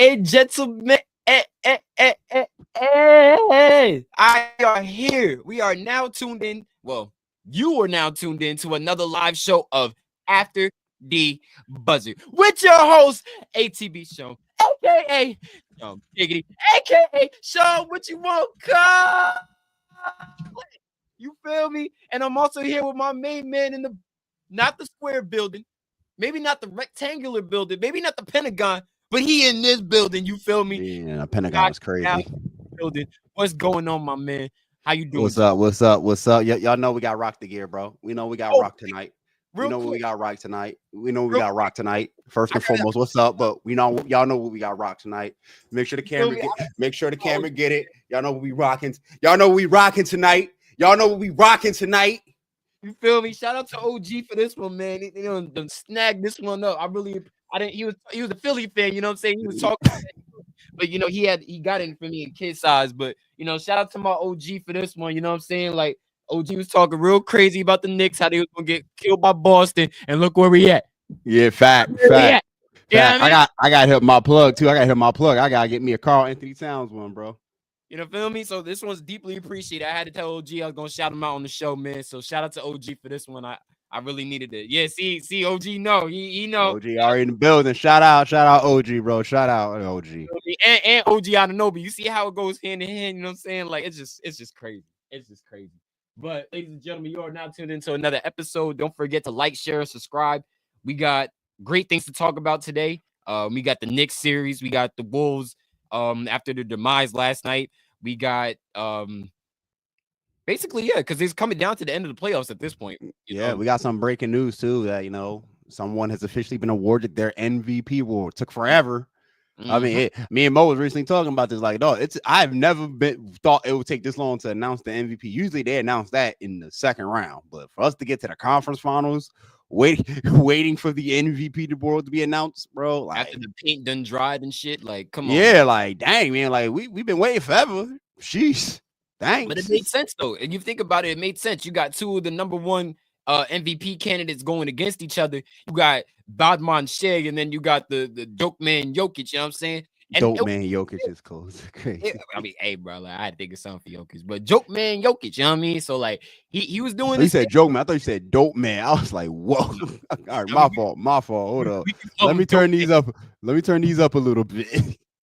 and gentlemen, I are here. We are now tuned in. Well, you are now tuned in to another live show of After the Buzzer with your host, ATB Shom, aka Giggity, aka Shom. What you want? Come. You feel me? And I'm also here with my main man in the not the square building, maybe not the rectangular building, maybe not the Pentagon, but he in this building. You feel me? Yeah, Pentagon is crazy. Building. What's going on, my man? How you doing? What's up? What's up? What's up? Y'all know we got rock the gear, bro. We know we got rock tonight. We know what we got rock tonight. We know we got rock tonight. First and foremost, what's up? But we know y'all know what we got rock tonight. Make sure the camera get it. Y'all know what we rocking. Y'all know what we rocking tonight. Y'all know what we rocking tonight. You feel me? Shout out to OG for this one, man. You know, snag this one up. He was a Philly fan, you know what I'm saying? He was talking, but you know, he got it for me in kid size. But you know, shout out to my OG for this one, you know what I'm saying? Like OG was talking real crazy about the Knicks, how they was gonna get killed by Boston, and look where we at. Yeah, fact. Yeah, I gotta hit my plug too. I gotta get me a Carl Anthony Towns one, bro. You know, feel me? So this one's deeply appreciated. I had to tell OG I was gonna shout him out on the show, man. So shout out to OG for this one. I really needed it. Yeah, see, OG know. He know. OG already in the building. Shout out OG, bro. Shout out OG. And OG out of nowhere. You see how it goes hand in hand, you know what I'm saying? Like it's just crazy. It's just crazy. But ladies and gentlemen, you are now tuned into another episode. Don't forget to like, share, and subscribe. We got great things to talk about today. We got the Knicks series, we got the Wolves after their demise last night. We got basically, yeah, because it's coming down to the end of the playoffs at this point. We got some breaking news too that someone has officially been awarded their MVP award. It took forever. Mm-hmm. I mean, me and Mo was recently talking about this. Like, I've never thought it would take this long to announce the MVP. Usually they announce that in the second round, but for us to get to the conference finals, waiting for the MVP award to be announced, bro. Like after the paint done dried and shit. Like, come on. Yeah, like dang, man. Like we've been waiting forever. Sheesh. Thanks. But it made sense though. And you think about it, it made sense. You got two of the number one MVP candidates going against each other. You got Badman Shea, and then you got the dope man Jokic. You know what I'm saying? And dope man Jokic is close. Crazy. I mean, hey, bro, like, I had to think of something for Jokic, but dope man Jokic. You know what I mean? So like he was doing. You said joke man. I thought you said dope man. I was like, whoa. All right, my fault. Hold up. Let me turn these up. Let me turn these up a little bit.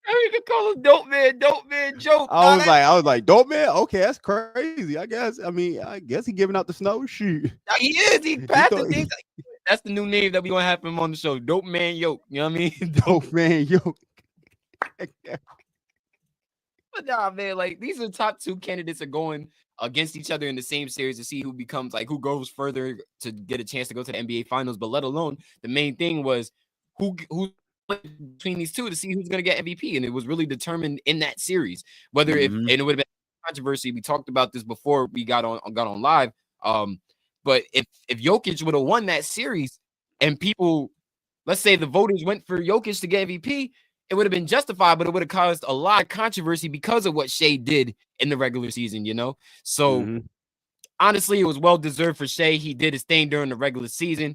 You can call him dope man joke. I was like, dope man. Okay, that's crazy. I guess he giving out the snow. Shoot. He is. He passed the things. That's the new name that we gonna have him on the show. Dope man yoke. You know what I mean? Dope man yoke. But nah, man. Like these are the top two candidates are going against each other in the same series to see who becomes who goes further to get a chance to go to the NBA Finals. But let alone the main thing was who between these two to see who's going to get MVP, and it was really determined in that series whether and it would have been controversy. We talked about this before we got on live. But if Jokic would have won that series and people, let's say the voters went for Jokic to get MVP, it would have been justified, but it would have caused a lot of controversy because of what Shea did in the regular season, you know? So honestly, it was well deserved for Shea. He did his thing during the regular season.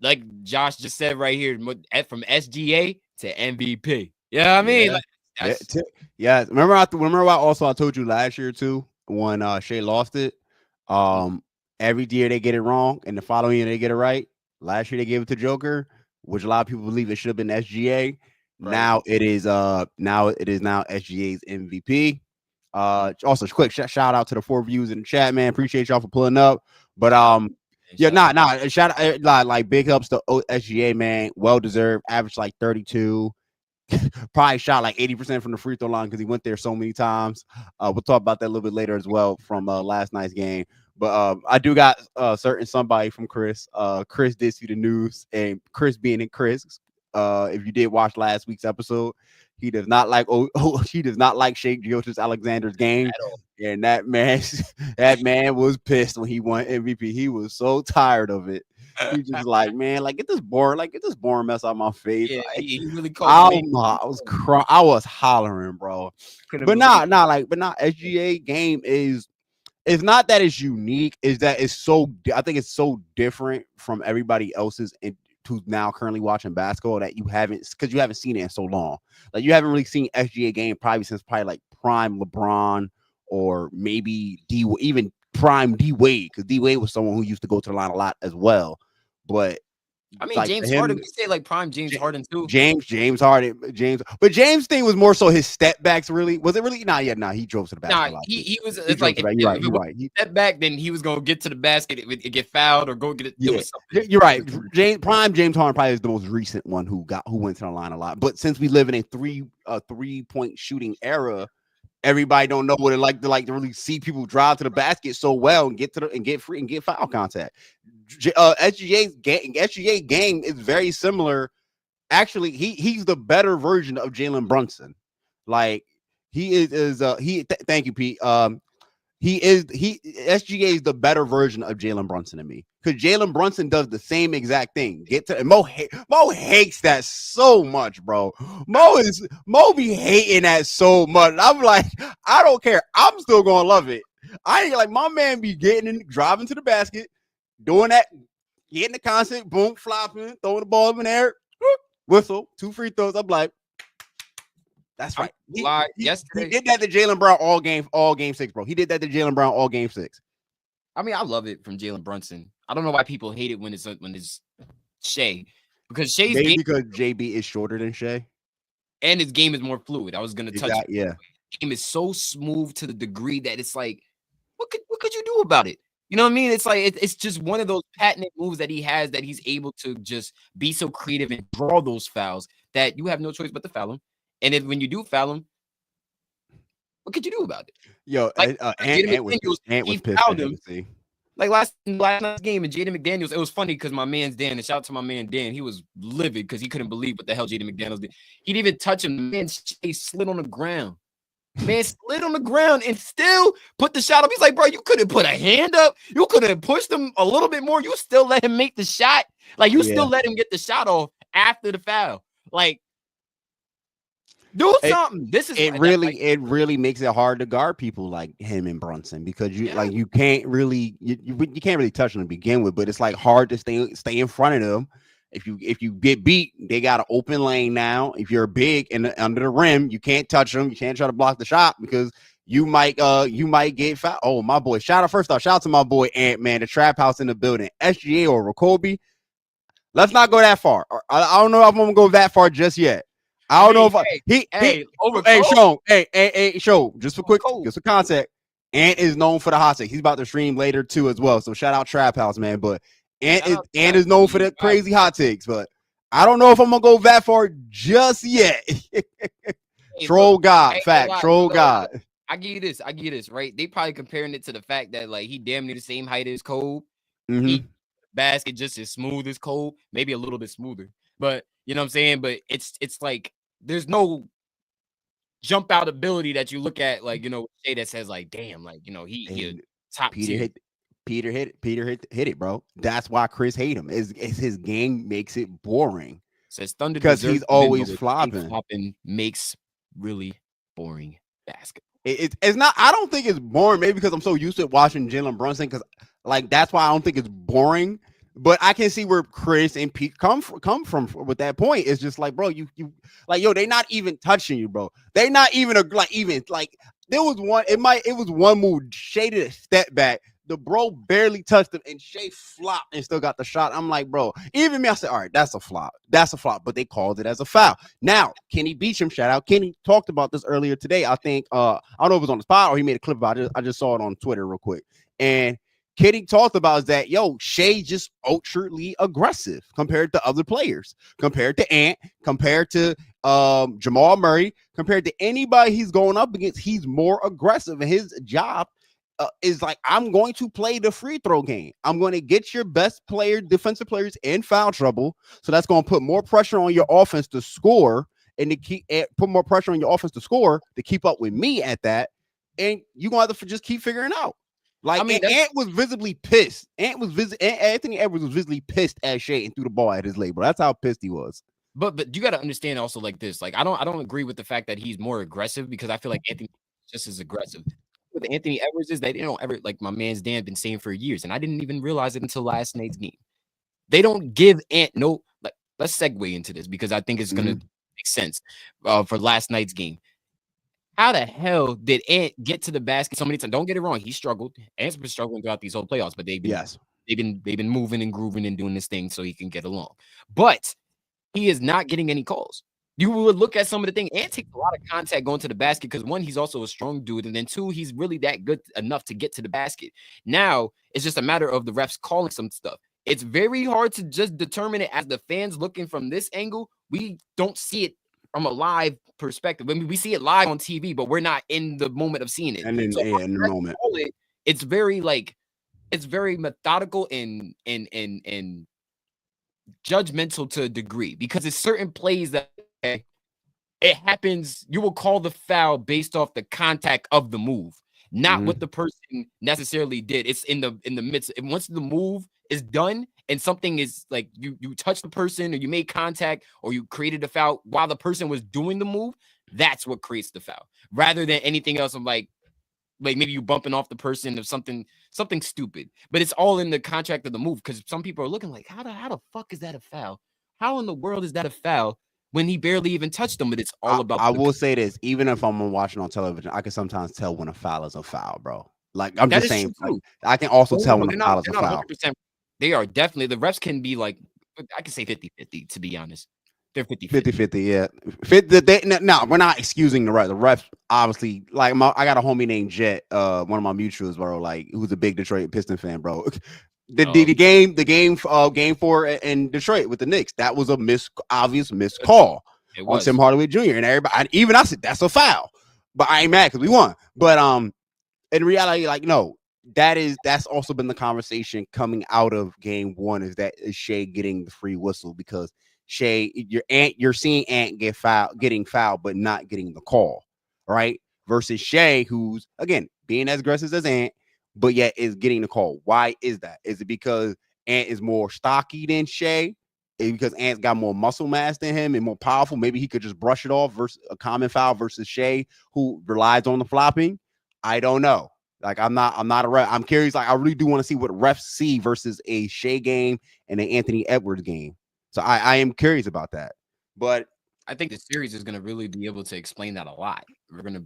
Like Josh just said right here, from SGA to MVP. Yeah, I mean, Remember I told you last year too when Shea lost it. Every year they get it wrong, and the following year they get it right. Last year they gave it to Joker, which a lot of people believe it should have been SGA. Right. Now it is SGA's MVP. Also quick shout out to the 4 views in the chat, man. Appreciate y'all for pulling up. But shout out like big ups to SGA, man. Well deserved. Average like 32. Probably shot like 80% from the free throw line because he went there so many times. We'll talk about that a little bit later as well from last night's game. But I do got certain somebody from Chris. Chris did see the news, and Chris being in Chris, if you did watch last week's episode, he does not like he does not like Shea Gilgeous-Alexander's game. And that man was pissed when he won MVP. He was so tired of it. He just like, man, get this boring mess out of my face. Yeah, he really called me. I was crying. I was hollering, bro. But not SGA game is. It's not that it's unique. Is that it's so? I think it's so different from everybody else's who's now currently watching basketball that you haven't seen it in so long. Like you haven't really seen SGA game probably since like prime LeBron or maybe even prime D Wade, because D Wade was someone who used to go to the line a lot as well. But I mean, like James him, Harden, we say like prime James Harden too. James Harden, but James thing was more so his step backs. Really, was it really? Nah, he drove to the basket. Nah, a lot, he was. He It's drove like to the if you're it right. was step back, then he was gonna get to the basket, it get fouled or go get it. Yeah, It was something. you're right. Prime James Harden probably is the most recent one who went to the line a lot. But since we live in a 3-point shooting era, everybody don't know what it to really see people drive to the basket so well and get free and get foul contact. SGA game is very similar. Actually, he's the better version of Jalen Brunson. Like thank you, Pete. SGA is the better version of Jalen Brunson to me, because Jalen Brunson does the same exact thing. Mo hates that so much, bro. Mo be hating that so much. I'm like, I don't care. I'm still gonna love it. I ain't like my man be driving to the basket, doing that, getting the constant, boom, flopping, throwing the ball in the air, whistle, 2 free throws. I'm like, that's right. He did that to Jaylen Brown all game 6, bro. He did that to Jaylen Brown all game 6. I mean, I love it from Jalen Brunson. I don't know why people hate it when it's Shea, because Shea's game, because JB is shorter than Shea, and his game is more fluid. I was gonna touch it. Yeah. His game is so smooth to the degree that it's like, what could you do about it? You know what I mean? It's like it's just one of those patented moves that he has, that he's able to just be so creative and draw those fouls that you have no choice but to foul him. And then when you do foul him, what could you do about it? Yo, like, Ant was pissed at him. Like last night's game, and Jaden McDaniels, it was funny because my man's Dan, and shout out to my man Dan, he was livid because he couldn't believe what the hell Jaden McDaniels did. He didn't even touch him. Man, he slid on the ground. Man slid on the ground and still put the shot up. He's like, bro, you couldn't put a hand up. You could have pushed him a little bit more. You still let him make the shot. Like, you still let him get the shot off after the foul. Like, do something. It really makes it hard to guard people like him and Brunson, because you can't really you can't really touch them to begin with, but it's like hard to stay in front of them. If you get beat, they got an open lane now. If you're big and under the rim, you can't touch them. You can't try to block the shot because you might get fouled. Oh, my boy! Shout out to my boy Ant, man, the trap house in the building. SGA or Rakobe. Let's not go that far. I don't know if I'm gonna go that far just yet. I don't know if Shom, just for context, Ant is known for the hot take. He's about to stream later too as well. So shout out Trap House, man. But Ant is known for the crazy hot takes. But I don't know if I'm gonna go that far just yet. Troll God. I give you this, right? They probably comparing it to the fact that like he damn near the same height as Cole. Mm-hmm. He basket just as smooth as Cole, maybe a little bit smoother. But you know what I'm saying? But it's like there's no jump out ability that you look at, like, you know, Shea that says like, damn, like, you know, he top tier. Peter hit it, bro. That's why Chris hate him. Is his game makes it boring. Says Thunder because he's always flopping. Flopping makes really boring basketball. It's not. I don't think it's boring. Maybe because I'm so used to watching Jalen Brunson. Because like that's why I don't think it's boring. But I can see where Chris and Pete come from with that point. It's just like, bro, you like, yo, they not even touching you, bro. They not even there was one. It was one move. Shea did a step back. The bro barely touched him, and Shea flopped and still got the shot. I'm like, bro, even me, I said, all right, that's a flop. But they called it as a foul. Now, Kenny Beecham, shout out. Kenny talked about this earlier today. I think I don't know if it was on the spot or he made a clip about it. I just saw it on Twitter real quick. And Kenny talked about is that, yo, Shea just ultra aggressive compared to other players, compared to Ant, compared to Jamal Murray, compared to anybody he's going up against. He's more aggressive, and his job is like, I'm going to play the free throw game. I'm going to get your best defensive players in foul trouble. So that's going to put more pressure on your offense to score, and to put more pressure on your offense to score to keep up with me at that. And you're going to have to just keep figuring out. Like, I mean, Ant was visibly pissed. Anthony Edwards was visibly pissed at Shea and threw the ball at his label. That's how pissed he was. But you got to understand also like this. Like, I don't agree with the fact that he's more aggressive, because I feel like Anthony is just as aggressive. With Anthony Edwards is that, you know, like my man's Dan been saying for years, and I didn't even realize it until last night's game. They don't give Ant no. Like, let's segue into this because I think it's gonna make sense for last night's game. How the hell did Ant get to the basket so many times? Don't get it wrong, he struggled. Ant's been struggling throughout these whole playoffs, but Yes. they've been moving and grooving and doing this thing so he can get along. But he is not getting any calls. You would look at some of the things. Ant takes a lot of contact going to the basket because one, he's also a strong dude, and then two, he's really that good enough to get to the basket. Now it's just a matter of the refs calling some stuff. It's very hard to just determine it as the fans looking from this angle. We don't see it from a live perspective. I mean, we see it live on TV, but we're not in the moment of seeing it. And then So in the moment, it's very it's very methodical and judgmental to a degree because it's certain plays that it happens. You will call the foul based off the contact of the move, not what the person necessarily did. It's in the midst. And once the move is done and something is like you touch the person or you made contact or you created a foul while the person was doing the move, that's what creates the foul rather than anything else. I'm like maybe you bumping off the person of something stupid, but it's all in the contract of the move because some people are looking like how the fuck is that a foul? How in the world is that a foul when he barely even touched them? But it's all about. I will say this: even if I'm watching on television, I can sometimes tell when a foul is a foul, bro. Like I'm just saying, like I can also tell when a foul is a foul. 100%. They are definitely the refs can be like I can say 50-50 to be honest. They're 50-50, yeah. No, we're not excusing the refs. The refs, obviously, like I got a homie named Jet, one of my mutuals, bro, like who's a big Detroit Piston fan, bro. Game 4 in Detroit with the Knicks, that was a obvious missed call on Tim Hardaway Jr. And everybody, even I said that's a foul, but I ain't mad because we won. But in reality, like no, that's also been the conversation coming out of game 1 is Shea getting the free whistle because Shea, you're seeing Ant getting fouled, but not getting the call, right? Versus Shea, who's again being as aggressive as Ant, but yet is getting the call. Why is that? Is it because Ant is more stocky than Shea? Is it because Ant's got more muscle mass than him and more powerful? Maybe he could just brush it off versus a common foul versus Shea, who relies on the flopping. I don't know. Like I'm not a ref. I'm curious. Like I really do want to see what refs see versus a Shea game and an Anthony Edwards game. So I am curious about that. But I think the series is going to really be able to explain that a lot.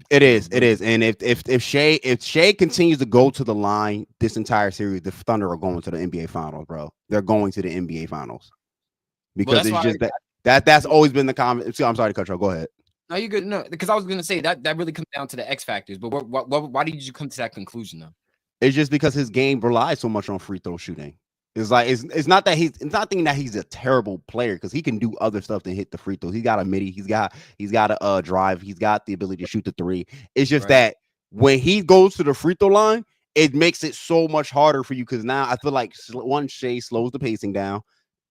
It is. And if Shea continues to go to the line this entire series, the Thunder are going to the NBA Finals, bro. They're going to the NBA Finals because it's just that's always been the comment. I'm sorry to cut you off. Go ahead. No, you're good. No, because I was going to say that really comes down to the X factors. But why did you come to that conclusion though? It's just because his game relies so much on free throw shooting. It's like it's not thinking that he's a terrible player because he can do other stuff than hit the free throws. He got a midi, he's got a drive, he's got the ability to shoot the three. It's just that when he goes to the free throw line, it makes it so much harder for you because now I feel like one, Shea slows the pacing down.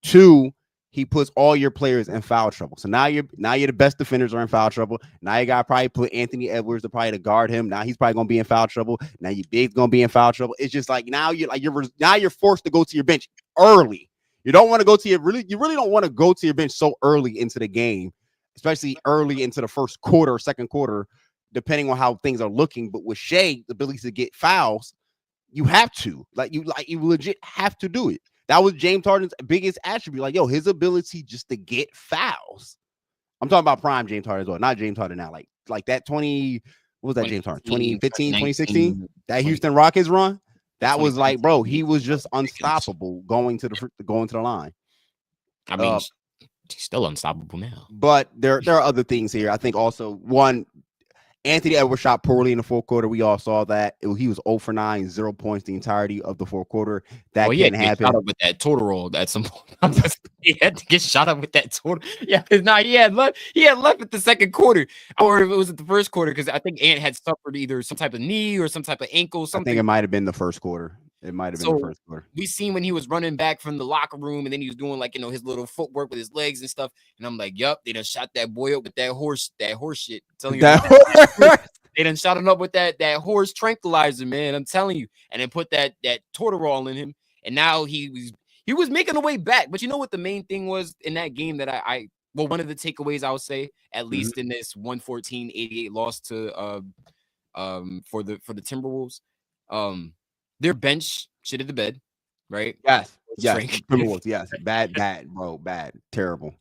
Two, he puts all your players in foul trouble. So now you're the best defenders are in foul trouble. Now you got to probably put Anthony Edwards to probably to guard him. Now he's probably gonna be in foul trouble. Now your big's gonna be in foul trouble. It's just like you're forced to go to your bench early. You don't want to go to you really don't want to go to your bench so early into the game, especially early into the first quarter or second quarter, depending on how things are looking. But with Shea, the ability to get fouls, you have to you legit have to do it. That was James Harden's biggest attribute. Like, yo, his ability just to get fouls. I'm talking about prime James Harden as well, not James Harden now. Like that 20, what was that James Harden? 2015, 2016? That Houston Rockets run? That was like, bro, he was just unstoppable going to the line. I mean, he's still unstoppable now. But there are other things here. I think also one, Anthony Edwards shot poorly in the fourth quarter. We all saw that. He was 0 for 9, 0 points the entirety of the fourth quarter. That can't happen. Shot up with that total roll at some point. He had to get shot up with that total. Yeah, because now he had left at the second quarter, or if it was at the first quarter, because I think Ant had suffered either some type of knee or some type of ankle. Something. I think it might have been the first quarter. It might have been the first quarter. We seen when he was running back from the locker room, and then he was doing his little footwork with his legs and stuff. And I'm like, yup, they done shot that boy up with that horse shit. I'm telling you, they done shot him up with that horse tranquilizer, man. I'm telling you, and then put that Toradol in him, and now he was making the way back. But you know what the main thing was in that game that one of the takeaways I would say, at least in this 114-88 loss to for the Timberwolves, their bench shitted the bed, right? Yes. Yes, Frank. Timberwolves. Yes, bad, bro, bad, terrible.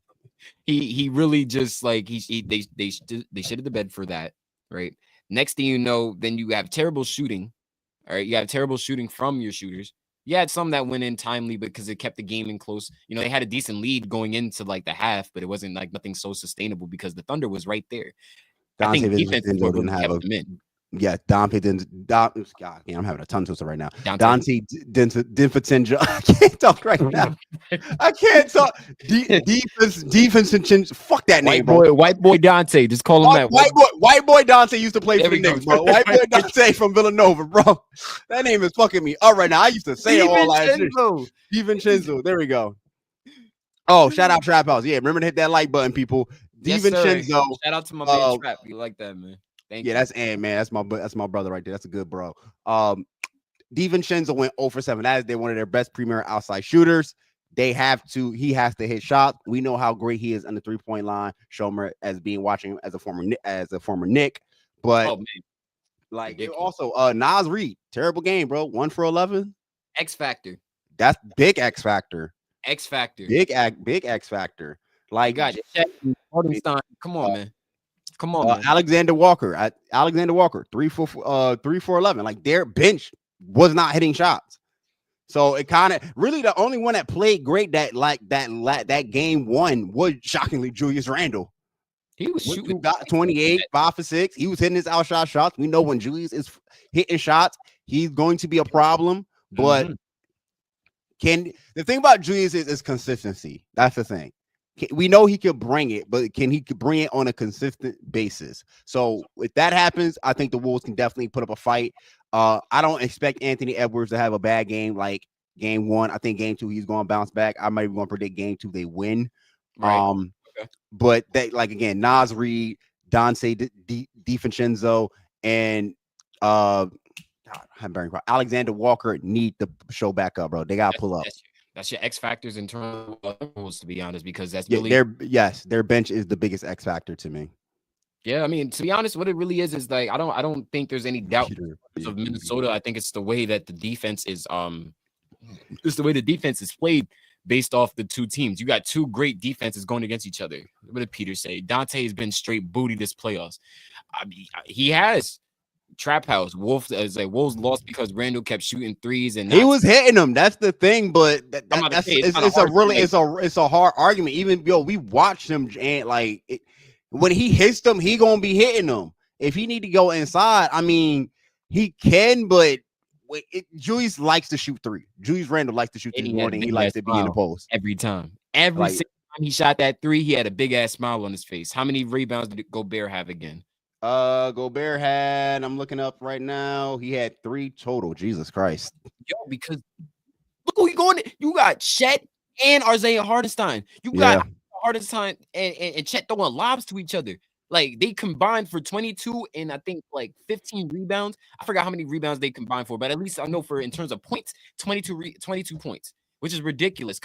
He really just like they shitted the bed for that, right? Next thing you know, then you have terrible shooting. All right, you have terrible shooting from your shooters. You had some that went in timely because it kept the game in close. You know, they had a decent lead going into like the half, but it wasn't like nothing so sustainable because the Thunder was right there. I Dante think defense is what didn't really have kept a them in. yeah. Dante didn't. God, I'm having a tongue twister right now. Dante. Dinfatinja. I can't talk right now. I can't talk. Defense and fuck that name, bro. White boy Dante. Just call him that. White boy Dante used to play There for the we go. Knicks, bro. White boy Dante from Villanova, bro. That name is fucking me up right now. I used to say it all last year. DiVincenzo. There we go. Oh, shout out Trap House. Yeah, remember to hit that like button, people. Yes, DiVincenzo. Shout out to my man Trap. You like that, man. Thank you. That's man. That's my brother right there. That's a good bro. DiVincenzo went 0 for 7. That is they're one of their best premier outside shooters. He has to hit shots. We know how great he is on the 3-point line. Shomer as being watching as a former Knick, but like also Nas Reed, terrible game, bro. 1 for 11. X Factor. That's big X Factor. X Factor. Big X Factor. Like Hardenstein. Come on, man. Come on, man. Alexander Walker. 3 for 11. Like their bench was not hitting shots. So it kind of really the only one that played great that game one was shockingly Julius Randle. He was shooting. Got 28, 5 for 6. He was hitting his outshot shots. We know when Julius is hitting shots, he's going to be a problem. But the thing about Julius is consistency. That's the thing. We know he could bring it, but can he bring it on a consistent basis? So if that happens, I think the Wolves can definitely put up a fight. I don't expect Anthony Edwards to have a bad game like game 1. I think game 2 he's going to bounce back. I might even going to predict game 2 they win. Right. But that like again, Nas Reed, Dante DiVincenzo, and Alexander Walker need to show back up, bro. They got to pull up. That's your X factors in terms of rules, to be honest, because that's really their bench is the biggest X factor to me. Yeah, I mean, to be honest, what it really is like I don't think there's any doubt of Minnesota. I think it's the way that the defense is played based off the two teams. You got two great defenses going against each other. What did Peter say? Dante has been straight booty this playoffs. I mean, he has. Trap House. Wolves lost because Randall kept shooting threes and he was hitting them. That's the thing, but it's a hard argument. Even we watched him and like when he hits them, he gonna be hitting them. If he need to go inside, I mean, he can, but Julius likes to shoot three. Julius Randle likes to shoot three more than he likes to be in the post every time. Every single time he shot that three, he had a big ass smile on his face. How many rebounds did Gobert have again? Gobert had, I'm looking up right now, he had 3 total. Jesus Christ. Yo, because look who you going to. You got Chet and Isaiah Hardenstein. You got Hardenstein and Chet throwing lobs to each other. Like they combined for 22 and I think like 15 rebounds. I forgot how many rebounds they combined for, but at least I know for in terms of points, 22 points, which is ridiculous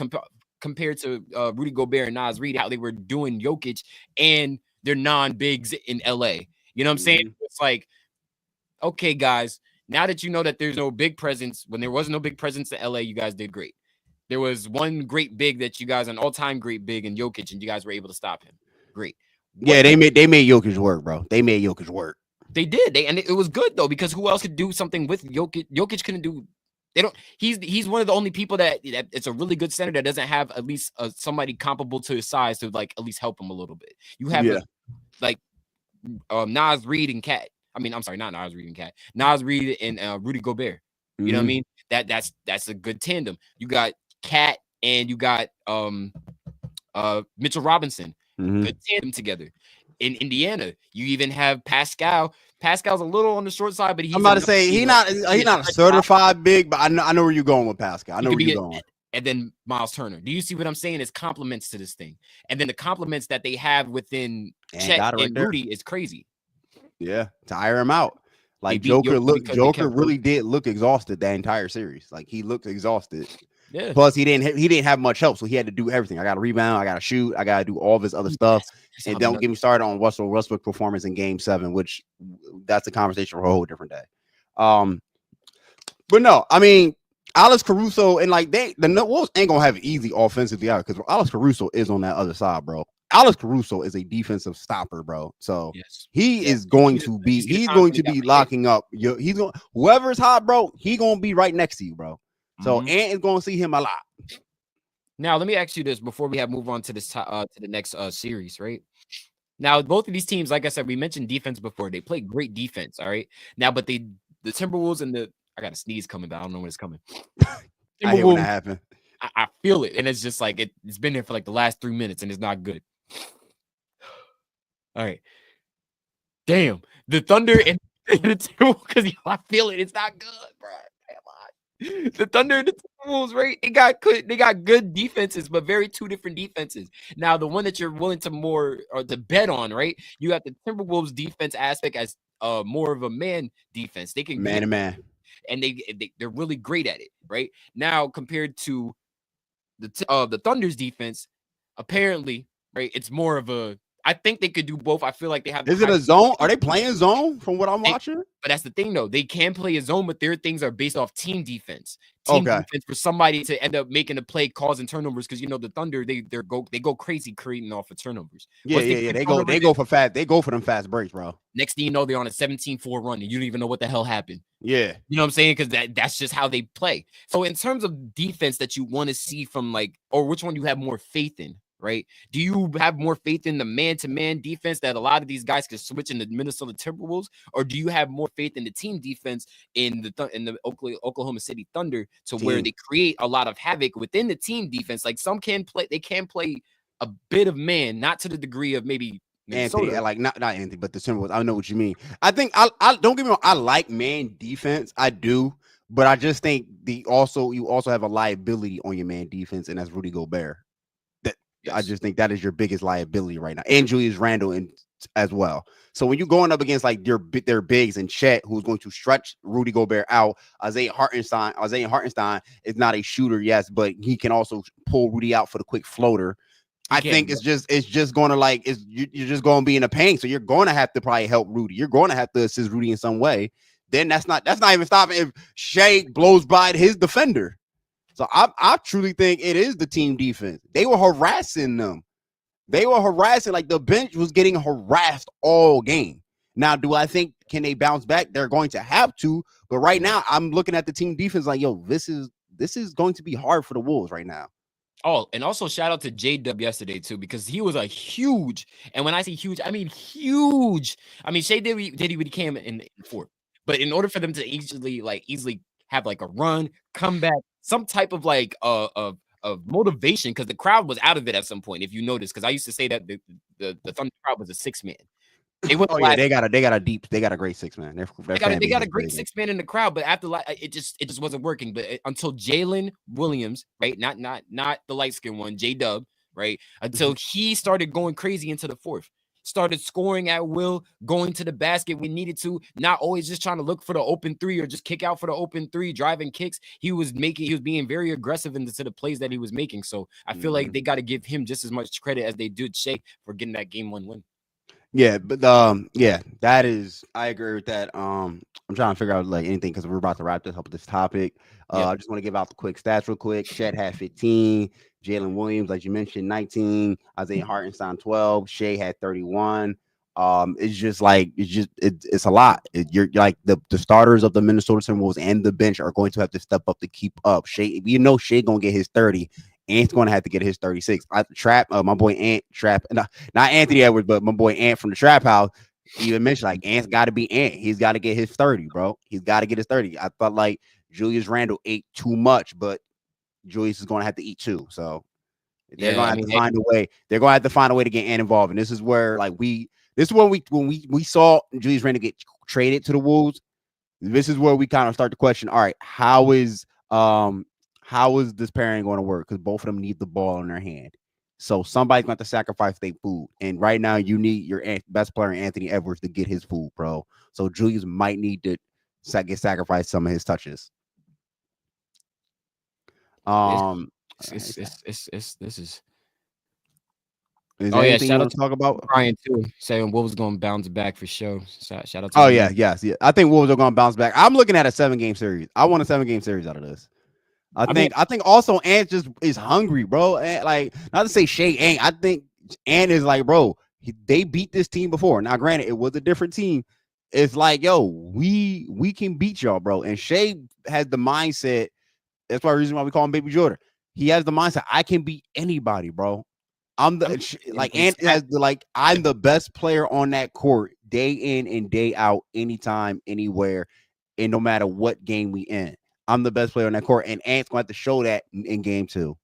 compared to Rudy Gobert and Nas Reed, how they were doing Jokic and their non-bigs in LA. You know what I'm saying? It's like, okay, guys, now that you know that there's no big presence, when there was no big presence in LA, you guys did great. There was one great big that you guys, an all-time great big in Jokic, and you guys were able to stop him. Great. They made Jokic work, bro. They made Jokic work. They did. And it was good though, because who else could do something with Jokic? Jokic couldn't do. They don't. He's one of the only people that it's a really good center that doesn't have at least somebody comparable to his size to like at least help him a little bit. You have Nas Reed and Cat. I mean, I'm sorry, not Nas Reed and Cat. Nas Reed and Rudy Gobert. You know what I mean? That's a good tandem. You got Cat and you got Mitchell Robinson. Good tandem together. In Indiana, you even have Pascal. Pascal's a little on the short side, but I'm about to say he's not a certified big, but I know where you're going with Pascal. I know where you're going. And then Miles Turner. Do you see what I'm saying? It's compliments to this thing. And then the compliments that they have within Chet and Rudy is crazy. Yeah, tire him out. Like Joker really did look exhausted that entire series. Like he looked exhausted. Yeah. Plus he didn't have much help, so he had to do everything. I got to rebound, I got to shoot, I got to do all of his other stuff. And don't get me started on Russell Westbrook performance in Game 7, which that's a conversation for a whole different day. But no, I mean, Alex Caruso and like the Wolves ain't gonna have it easy offensively out because Alex Caruso is on that other side, bro. Alex Caruso is a defensive stopper, bro. So Yes. he Yeah. is going You to see the be confidence he got with Ant. locking up. He's going whoever's hot, bro. He gonna be right next to you, bro. So Mhm. Ant is gonna see him a lot. Now, let me ask you this before we move on to this to the next series, right? Now, both of these teams, like I said, we mentioned defense before. They play great defense, all right? Now, but the Timberwolves and I got a sneeze coming, but I don't know when it's coming. I hate when that Timberwolves, happens. I feel it, and it's just like it's been there for like the last 3 minutes, and it's not good. All right, damn, the Thunder and the Timberwolves, because I feel it, it's not good, bro. The Thunder and the Timberwolves, right? They got good defenses, but very two different defenses. Now, the one that you're willing to more or to bet on, right? You got the Timberwolves defense aspect as more of a man defense. They can Man get to man. and they're really great at it, right? Now compared to the Thunder's defense, apparently, right? It's more of a. I think they could do both. I feel like they have the Is it high. a zone? Are they playing zone from what I'm watching? But that's the thing, though. They can play a zone, but their things are based off team defense. Team Okay. defense for somebody to end up making a play, causing turnovers. Because the Thunder, they go crazy creating off of turnovers. Yeah. They go for fast. They go for them fast breaks, bro. Next thing you know, they're on a 17-4 run, and you don't even know what the hell happened. Yeah. You know what I'm saying? Because that's just how they play. So in terms of defense that you want to see from or which one you have more faith in, right? Do you have more faith in the man-to-man defense that a lot of these guys can switch in the Minnesota Timberwolves, or do you have more faith in the team defense in the Oklahoma City Thunder where they create a lot of havoc within the team defense? Like some can play, they can play a bit of man, not to the degree of maybe Minnesota. Anthony, like not Anthony, but the Timberwolves. I know what you mean. I think I don't get me wrong. I like man defense. I do, but I just think you also have a liability on your man defense, and that's Rudy Gobert. I just think that is your biggest liability right now, and Julius Randle as well. So when you're going up against like their bigs and Chet, who's going to stretch Rudy Gobert out, Isaiah Hartenstein is not a shooter, yes, but he can also pull Rudy out for the quick floater. I think it's just going to you're just going to be in a pain. So you're going to have to probably help Rudy. You're going to have to assist Rudy in some way. Then that's not even stopping if Shea blows by his defender. So I truly think it is the team defense. They were harassing them. Like the bench was getting harassed all game. Now, do I think can they bounce back? They're going to have to. But right now, I'm looking at the team defense like, yo, this is going to be hard for the Wolves right now. Oh, and also shout out to J-Dub yesterday too, because he was a huge, and when I say huge, I mean huge. I mean, Shea did came in fourth, but in order for them to easily have like a run, come back, some type of of motivation, because the crowd was out of it at some point. If you notice, because I used to say that the Thunder crowd was a 6-man. They got a great 6-man. They got a great 6-man in the crowd, but after it just wasn't working. But until Jalen Williams, right, not the light skinned one, J-Dub, right, until he started going crazy into the fourth, started scoring at will, going to the basket when needed to, not always just trying to look for the open three or just kick out for the open three, driving kicks. He was being very aggressive into the plays that he was making. So I feel like they got to give him just as much credit as they did Shea for getting that game 1 win. Yeah, but that is, I agree with that. I'm trying to figure out like anything because we're about to wrap this up with this topic. I just want to give out the quick stats real quick. Chet had 15, Jalen Williams, like you mentioned, 19, Isaiah Hartenstein 12, Shea had 31. It's a lot. You're like the starters of the Minnesota Timberwolves and the bench are going to have to step up to keep up. Shea gonna get his 30. Ant's going to have to get his 36. My boy Ant Trap, not Anthony Edwards, but my boy Ant from the Trap House even mentioned like Ant's got to be Ant. He's got to get his 30, bro. He's got to get his 30. I felt like Julius Randle ate too much, but Julius is going to have to eat too. So they're going to have to find a way. They're going to have to find a way to get Ant involved. And this is where when we saw Julius Randle get traded to the Wolves, this is where we kind of start to question, all right, how is this pairing going to work? Because both of them need the ball in their hand. So somebody's going to sacrifice their food. And right now, you need your best player, Anthony Edwards, to get his food, bro. So Julius might need to sacrifice some of his touches. This is. Is there anything you want to talk about? Brian too, saying Wolves going to bounce back for sure. Shout out to yes. I think Wolves are going to bounce back. I'm looking at a 7-game series. I want a 7-game series out of this. I think also Ant just is hungry, bro. And like, not to say Shea ain't. I think Ant is like, bro, they beat this team before. Now, granted, it was a different team. It's like, yo, we can beat y'all, bro. And Shea has the mindset. That's why the reason why we call him Baby Jordan. He has the mindset. I can beat anybody, bro. I'm the Ant has the I'm the best player on that court day in and day out, anytime, anywhere, and no matter what game we in. I'm the best player on that court, and Ant's going to have to show that in game 2.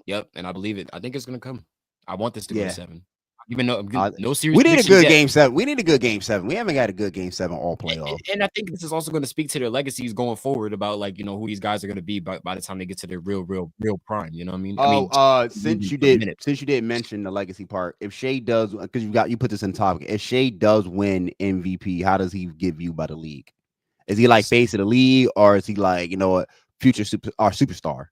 Yep, and I believe it. I think it's going to come. I want this to go to 7. Even though no series. We need a good game 7. We need a good game 7. We haven't got a good game 7 all playoff. And I think this is also going to speak to their legacies going forward about who these guys are going to be by the time they get to their real prime. You know what I mean? Since you did mention the legacy part, if Shea does, because you put this in the topic, if Shea does win MVP, how does he give you by the league? Is he like face of the league, or is he like future superstar?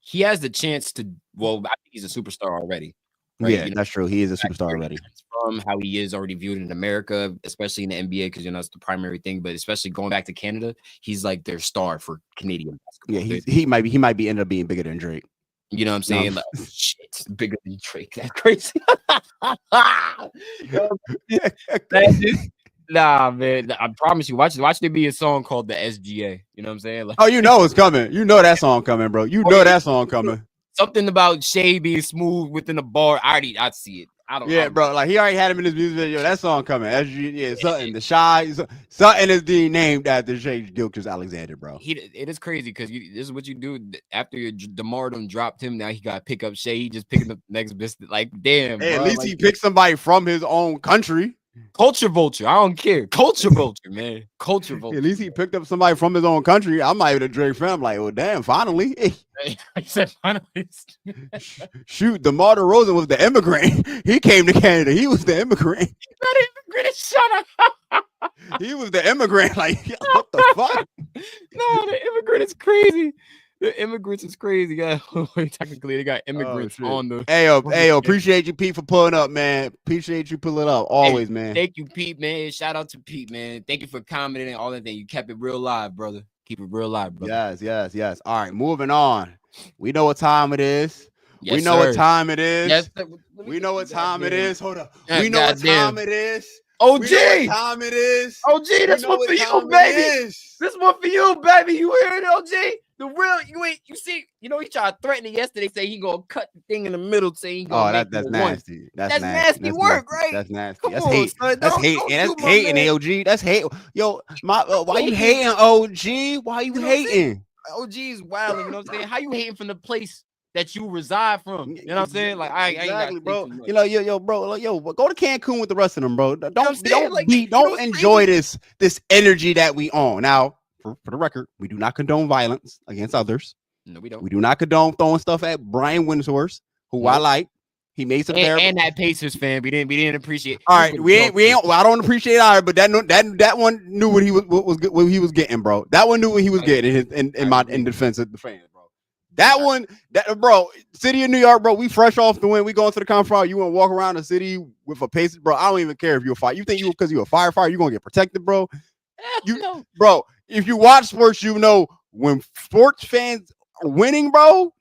He has the chance to. Well, I think he's a superstar already. Right? Yeah, that's true. He is a superstar already. From how he is already viewed in America, especially in the NBA, because that's the primary thing. But especially going back to Canada, he's like their star for Canadian basketball. Yeah, he might be end up being bigger than Drake. You know what I'm saying? No. Like, shit, bigger than Drake. That's crazy. Nah, man. I promise you. Watch there be a song called the SGA. You know what I'm saying? Like, oh, you know it's coming. You know that song coming, bro. You know that song coming. Something about Shea being smooth within the bar. I see it. I don't. Yeah, bro. Like he already had him in his music video. That song coming. SGA, something. The Shy. Something is being named after Shea Gilgeous-Alexander, bro. It is crazy because this is what you do after DeMar done dropped him. Now he got to pick up Shea. He just picking up the next business. Like, damn. Hey, bro. at least he picked somebody from his own country. Culture vulture. I don't care. Culture vulture, man. Culture vulture. At least he picked up somebody from his own country. I'm not even a Drake fan. I'm like, well, damn, finally. I said finally. Shoot, DeMar DeRozan was the immigrant. He came to Canada. He was the immigrant. That immigrant, shut up. He was the immigrant. Like, what the fuck? No, the immigrant is crazy. The immigrants is crazy. Yeah, technically they got immigrants on the. Hey, appreciate you, Pete, for pulling up, man. Appreciate you pulling up always, man. Thank you, Pete, man. Shout out to Pete, man. Thank you for commenting and all that thing. You kept it real live, brother. Keep it real live, brother. Yes. All right, moving on. We know what time it is. Yes, we know what time it is. Yes, we know what time it is. Hold up. Yeah, we know what time it is. OG, we know what time it is. OG, that's one for you, baby. This one for you, baby. You hear it, OG? The real, you see, he tried to threaten it yesterday, say he gonna cut the thing in the middle, say he gonna that's nasty. That's nasty work, right? That's nasty. Come that's on, hate. Son. That's hate. And that's hating, AOG. That's hate. Yo, why you hating, OG? Why you hating? OG is wild, you know what I'm saying? How you hating from the place that you reside from? You know what I'm saying? Like, I ain't bro. Bro, go to Cancun with the rest of them, bro. Don't enjoy this energy that we own. Now, for the record, we do not condone violence against others. No, we don't. We do not condone throwing stuff at Brian Windhorst, who I like. He made some and that Pacers fan. We didn't appreciate. All right, we ain't. Well, I don't appreciate either, but that one knew what he was getting, bro. That one knew what he was getting in defense of the fans, bro. Bro, city of New York, bro. We fresh off the win. We going to the conference. You want to walk around the city with a Pacers, bro? I don't even care if you're a fire. You think because you're a firefighter, you're gonna get protected, bro? Bro. If you watch sports, you know when sports fans are winning, bro,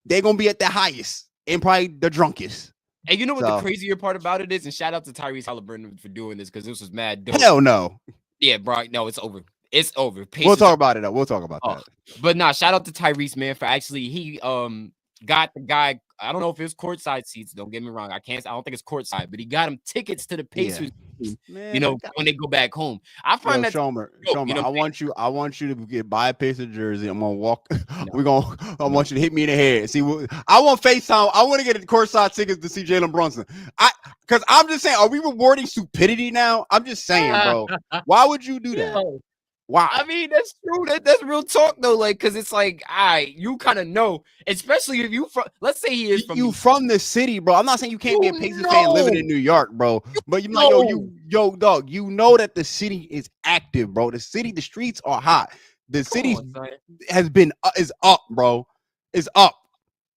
they're gonna be at the highest and probably the drunkest. And you know what the crazier part about it is? And shout out to Tyrese Halliburton for doing this because this was mad dope. Hell no. Yeah, bro. No, it's over. It's over. Pacers we'll talk about it though. We'll talk about that. But shout out to Tyrese, man, for actually he got the guy. I don't know if it's courtside seats. Don't get me wrong. I don't think it's courtside, but he got him tickets to the Pacers. Yeah. Man, when they go back home. I find that Shomer, I want you to buy a Pacer jersey. I'm gonna walk. I want you to hit me in the head. See, I want FaceTime. I want to get courtside tickets to see Jalen Brunson. Because I'm just saying, are we rewarding stupidity now? I'm just saying, bro. Why would you do that? Wow. I mean, that's true. That's real talk though. Like, cause it's like, you kind of know, especially if you let's say he is from the city, bro. I'm not saying you can't be a Pacers fan living in New York, bro. But you like, dog, you know that the city is active, bro. The streets are hot. The city is up, bro. It's up.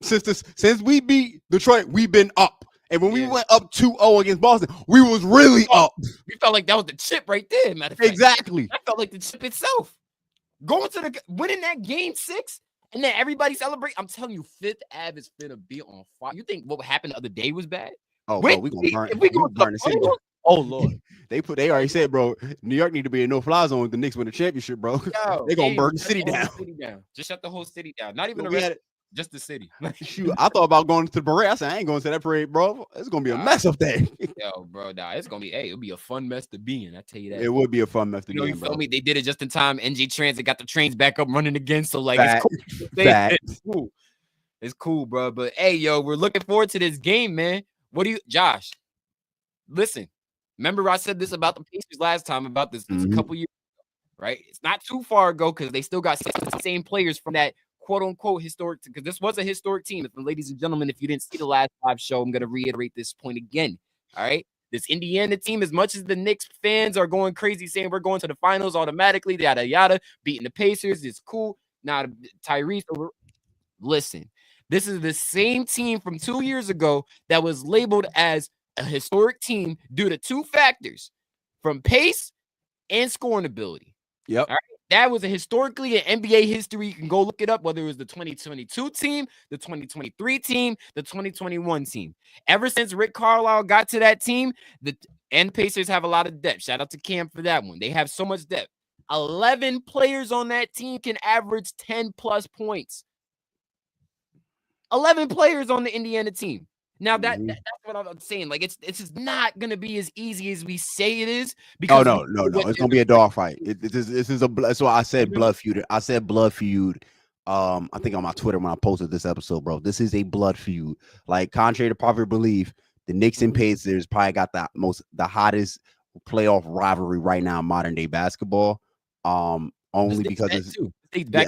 Since we beat Detroit, we've been up. And when we went up 2-0 against Boston, we was really up. We felt like that was the chip right there, matter of fact. Exactly. I felt like the chip itself. Winning that game 6 And then everybody celebrate. I'm telling you, Fifth Ave is finna be on fire. You think what happened the other day was bad? Oh, Wait, bro, we gonna burn. if we We go to the burn the city down. finals, oh Lord, They already said, bro, New York need to be a no-fly zone if the Knicks win the championship, bro. yo, They gonna hey, burn the shut city the whole down. city down. Just shut the whole city down. Not even Yo, the we rest, had it. just the city. Shoot, I thought about going to the parade. I said, I ain't going to that parade, bro. It's gonna be a Nah, mess up there. yo, bro, nah, it's gonna be. Hey, it'll be a fun mess to be in. I tell you that. It would be a fun mess to You know, be you in, feel bro. me? They did it just in time. NJ Transit got the trains back up running again. So like, Fact. it's cool. Fact. It's cool. It's cool, bro. But hey, yo, we're looking forward to this game, man. What do you, Josh? Listen, remember I said this about the Pacers last time about this. It's a couple years ago, right? It's not too far ago because they still got the same players from that quote unquote historic. Because this was a historic team. And ladies and gentlemen, if you didn't see the last live show, I'm gonna reiterate this point again. All right. This Indiana team, as much as the Knicks fans are going crazy saying we're going to the finals automatically, yada yada, beating the Pacers is cool. Now Tyrese, listen, this is the same team from 2 years ago that was labeled as a historic team due to two factors: from pace and scoring ability. Yep. All right. That was a historically in NBA history. You can go look it up, whether it was the 2022 team, the 2023 team, the 2021 team. Ever since Rick Carlisle got to that team, the Pacers have a lot of depth. Shout out to Cam for that one. They have so much depth. 11 players on that team can average 10 plus points. 11 players on the Indiana team. Now that's what I'm saying. Like it's just not gonna be as easy as we say it is. Because no. It's gonna be a dogfight. This is a. That's why I said blood feud. I said blood feud. I think on my Twitter when I posted this episode, bro. This is a blood feud. Like contrary to popular belief, the Knicks and Pacers probably got the hottest playoff rivalry right now in modern day basketball. Only because it's date back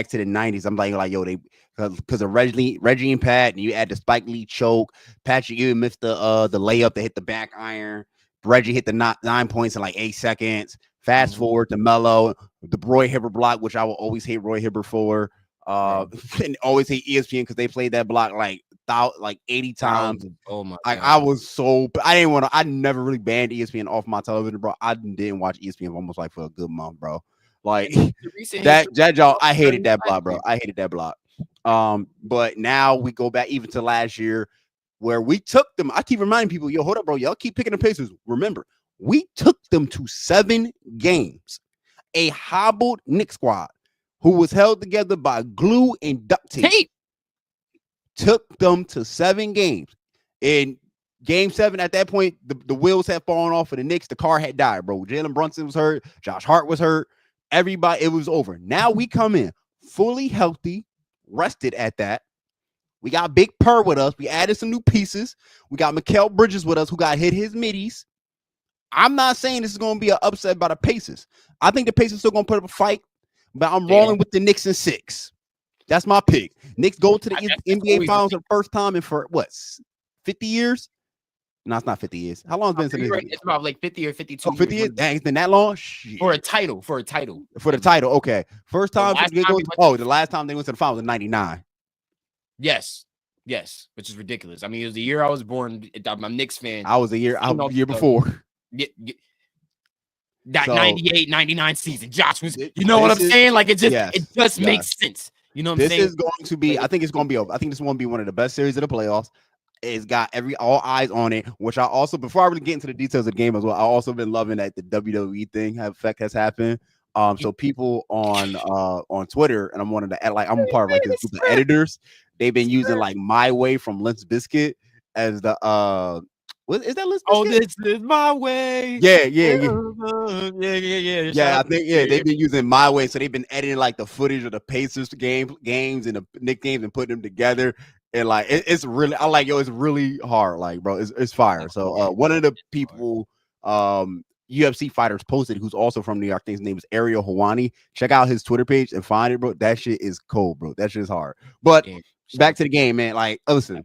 to the 90s. I'm like yo, they because of Reggie and Pat, and you add the Spike Lee choke. Patrick Ewing missed the layup to hit the back iron. Reggie hit the 9 points in like 8 seconds. Fast forward to Melo, the Roy Hibbert block, which I will always hate Roy Hibbert for. And always hate ESPN because they played that block like 80 times. Oh my God. I never really banned ESPN off my television, bro. I didn't watch ESPN almost like for a good month, bro. Like that y'all, I hated that block, bro. I hated that block. But now we go back even to last year where we took them. I keep reminding people, yo, hold up, bro. Y'all keep picking the Pacers. Remember, we took them to 7 games. A hobbled Knicks squad who was held together by glue and duct tape. Took them to 7 games. In game 7, at that point, the wheels had fallen off for the Knicks. The car had died, bro. Jalen Brunson was hurt. Josh Hart was hurt. Everybody, it was over. Now we come in fully healthy, rested at that. We got Big Purr with us. We added some new pieces. We got Mikal Bridges with us, who got hit his middies. I'm not saying this is going to be an upset by the Pacers. I think the Pacers still going to put up a fight, but I'm rolling with the Knicks in 6. That's my pick. Knicks go to the NBA Finals for the first time in for what, 50 years? No, it's not 50 years. How long has it been since it's about like 50 or 52 years? 50 years? Dang, it's been that long? Shit. For a title. For the title, okay. First time the last time they went to the finals in 99. Yes, which is ridiculous. I mean, it was the year I was born. I'm a Knicks fan. I was a year before. That 98, 99 season. Josh was, you know what I'm saying? Like it just makes sense. You know what I'm saying? This is going to be, I think it's going to be over. I think this one will be one of the best series of the playoffs. It's got all eyes on it, which I also, before I really get into the details of the game as well, I also been loving that the WWE thing effect has happened. So people on Twitter, and I'm one of the, like, I'm part of like this group of editors. They've been using like My Way from Limp Bizkit as the what is that? Limp Bizkit? Oh, this is my way. Yeah. I think they've been using My Way, so they've been editing like the footage of the Pacers games and the Knicks games and putting them together. And like it's really, I like, yo, it's really hard, like, bro, it's fire. So one of the people UFC fighters posted, who's also from New York, his name is Ariel Hawani. Check out his Twitter page and find it, bro. That shit is cold, bro. That shit is hard. But back to the game, man. Like, listen,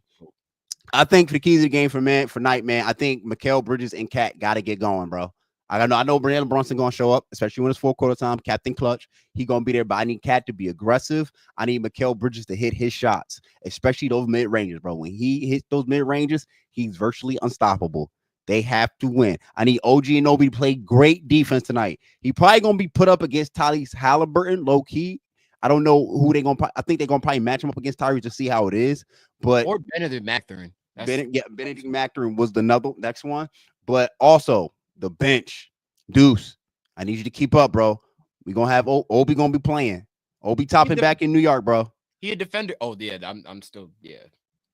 I think for the keys of the game for night, man, I think Mikal Bridges and Cat got to get going, bro. I know Jalen Brunson gonna show up, especially when it's 4 quarter time. Captain Clutch, he gonna be there, but I need Cat to be aggressive. I need Mikal Bridges to hit his shots, especially those mid ranges, bro. When he hits those mid ranges, he's virtually unstoppable. They have to win. I need OG Anunoby to play great defense tonight. He probably gonna be put up against Tyrese Halliburton, low key. I don't know who they're gonna. I think they're gonna probably match him up against Tyrese to see how it is. But Or Benedict Mathurin. Benedict Mathurin was the next one. But also the bench, Deuce. I need you to keep up, bro. We gonna have Obi gonna be playing. Obi Toppin back in New York, bro. He a defender. Oh yeah, I'm still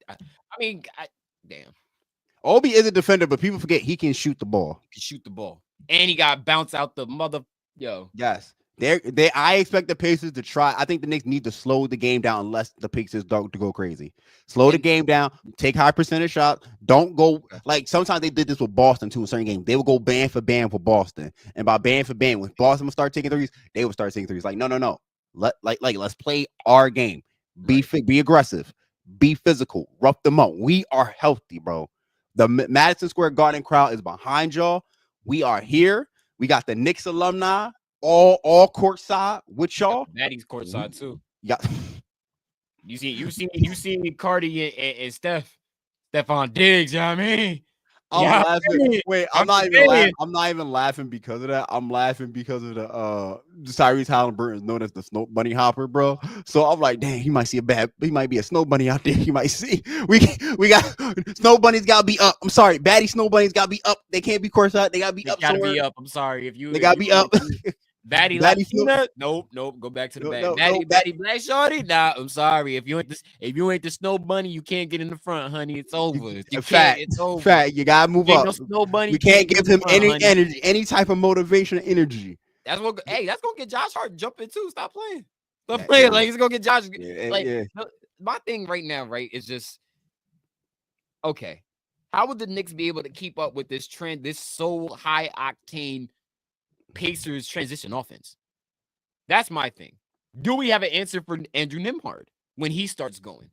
I mean, damn. Obi is a defender, but people forget he can shoot the ball. He can shoot the ball, and he got bounce out the Yes. I expect the Pacers to try. I think the Knicks need to slow the game down unless the Pacers don't to go crazy. Slow the game down. Take high percentage shots. Don't go like sometimes they did this with Boston too in certain games. They would go band for band for Boston, and by band for band, when Boston would start taking threes, they would start taking threes. Like no. Let's play our game. Be aggressive. Be physical. Rough them up. We are healthy, bro. The Madison Square Garden crowd is behind y'all. We are here. We got the Knicks alumni. All courtside with y'all. Maddie's courtside too. Yeah. You see Cardi and Stephon Diggs, you know what I mean? I'm laughing. Wait, I'm not even laughing because of that. I'm laughing because of the Tyrese Halliburton is known as the snow bunny hopper, bro. So I'm like, dang, he might be a snow bunny out there. He might see we got snow bunnies gotta be up. I'm sorry, baddie snow bunnies gotta be up. They can't be courtside. They gotta be up. Gotta be up. I'm sorry if you. They gotta be up. Baddie Latina? Nope. Go back to the bag. Baddie Black Shorty? Nah, I'm sorry. If you ain't the snow bunny, you can't get in the front, honey. It's over. It's over. Fact. You gotta move up. No snow bunny. You can't give him any energy, any type of motivation or energy. That's gonna get Josh Hart jumping too. Stop playing. Like he's gonna get Josh. My thing right now, right, is just okay. How would the Knicks be able to keep up with this trend, this so high octane Pacers transition offense? That's my thing. Do we have an answer for Andrew Nembhard when he starts going?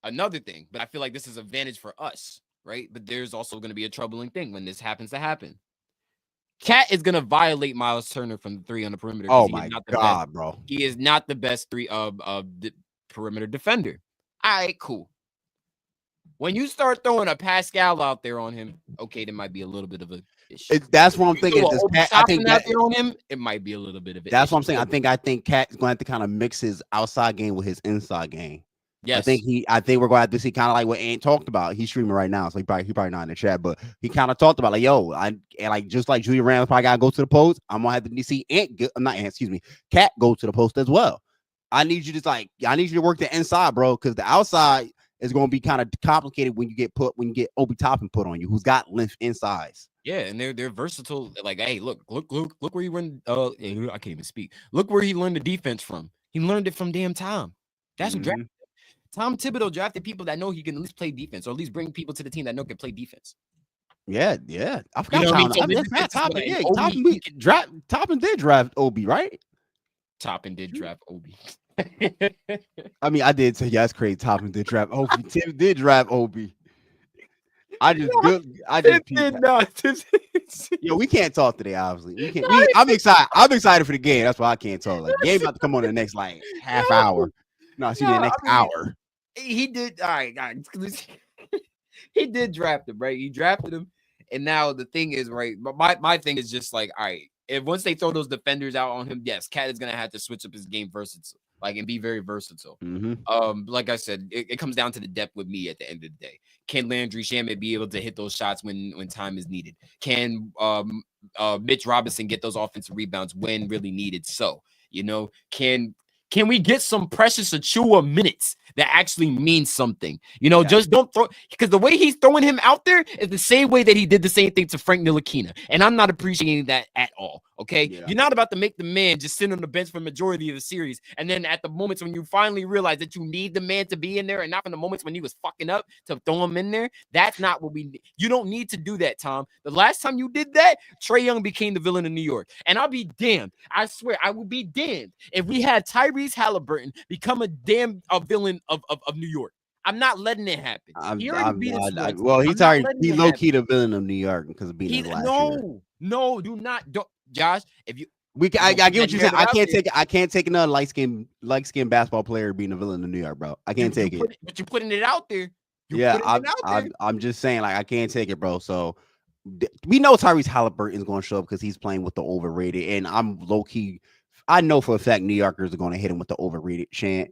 Another thing, but I feel like this is an advantage for us, right? But there's also going to be a troubling thing when this happens to happen. Cat is going to violate Miles Turner from the three on the perimeter. Oh my God, bro. He is not the best the perimeter defender. All right, cool. When you start throwing a Pascal out there on him, okay, there might be a little bit of a issue. That's what I'm thinking. I think out there on him, it might be a little bit of it. That's what I'm saying. I think Cat is going to have to kind of mix his outside game with his inside game. Yes. I think we're going to have to see kind of like what Ant talked about. He's streaming right now, so he probably not in the chat, but he kind of talked about like, just like Julian Randle probably got to go to the post. I'm going to have to see Cat go to the post as well. I need you to work the inside, bro, because the outside is going to be kind of complicated when you get Obi Toppin put on you, who's got length insides. Yeah, and they're versatile. Like, hey, look where he learned. I can't even speak. Look where he learned the defense from. He learned it from damn Tom. That's what drafted. Tom Thibodeau drafted people that know he can at least play defense, or at least bring people to the team that know can play defense. Yeah. I forgot Toppin did draft Obi, right? Toppin did draft Obi. I mean, I did say that's crazy. Toppin did draft Obi. Tim did draft Obi. We can't talk today. Obviously, we can't. I'm excited. I'm excited for the game. That's why I can't talk. Like, the game about to come on in the next half hour. No, see the next hour. He did. All right, guys. He did draft him, right? He drafted him, and now the thing is, right? But my thing is just like, all right. If once they throw those defenders out on him, yes, Cat is gonna have to switch up his game and be very versatile. Like I said, it comes down to the depth with me at the end of the day. Can Landry Shamet be able to hit those shots when time is needed? Can Mitch Robinson get those offensive rebounds when really needed? So, can we get some Precious Achiuwa minutes that actually mean something? Just don't throw, because the way he's throwing him out there is the same way that he did the same thing to Frank Ntilikina, and I'm not appreciating that at all. Okay, You're not about to make the man just sit on the bench for the majority of the series, and then at the moments when you finally realize that you need the man to be in there, and not from the moments when he was fucking up to throw him in there. That's not what we need. You don't need to do that, Tom. The last time you did that, Trae Young became the villain of New York, and I'll be damned. I swear, I will be damned if we had Tyrese Halliburton become a villain of New York. I'm not letting it happen. He low-key the villain of New York because of being last year. No, do not. Josh, if you I get what you're saying. I can't take another light skin basketball player being a villain in New York, bro. I can't take it. But you're putting it out there. I'm just saying, like, I can't take it, bro. So we know Tyrese Halliburton is going to show up because he's playing with the overrated, and I'm low key I know for a fact New Yorkers are going to hit him with the overrated chant.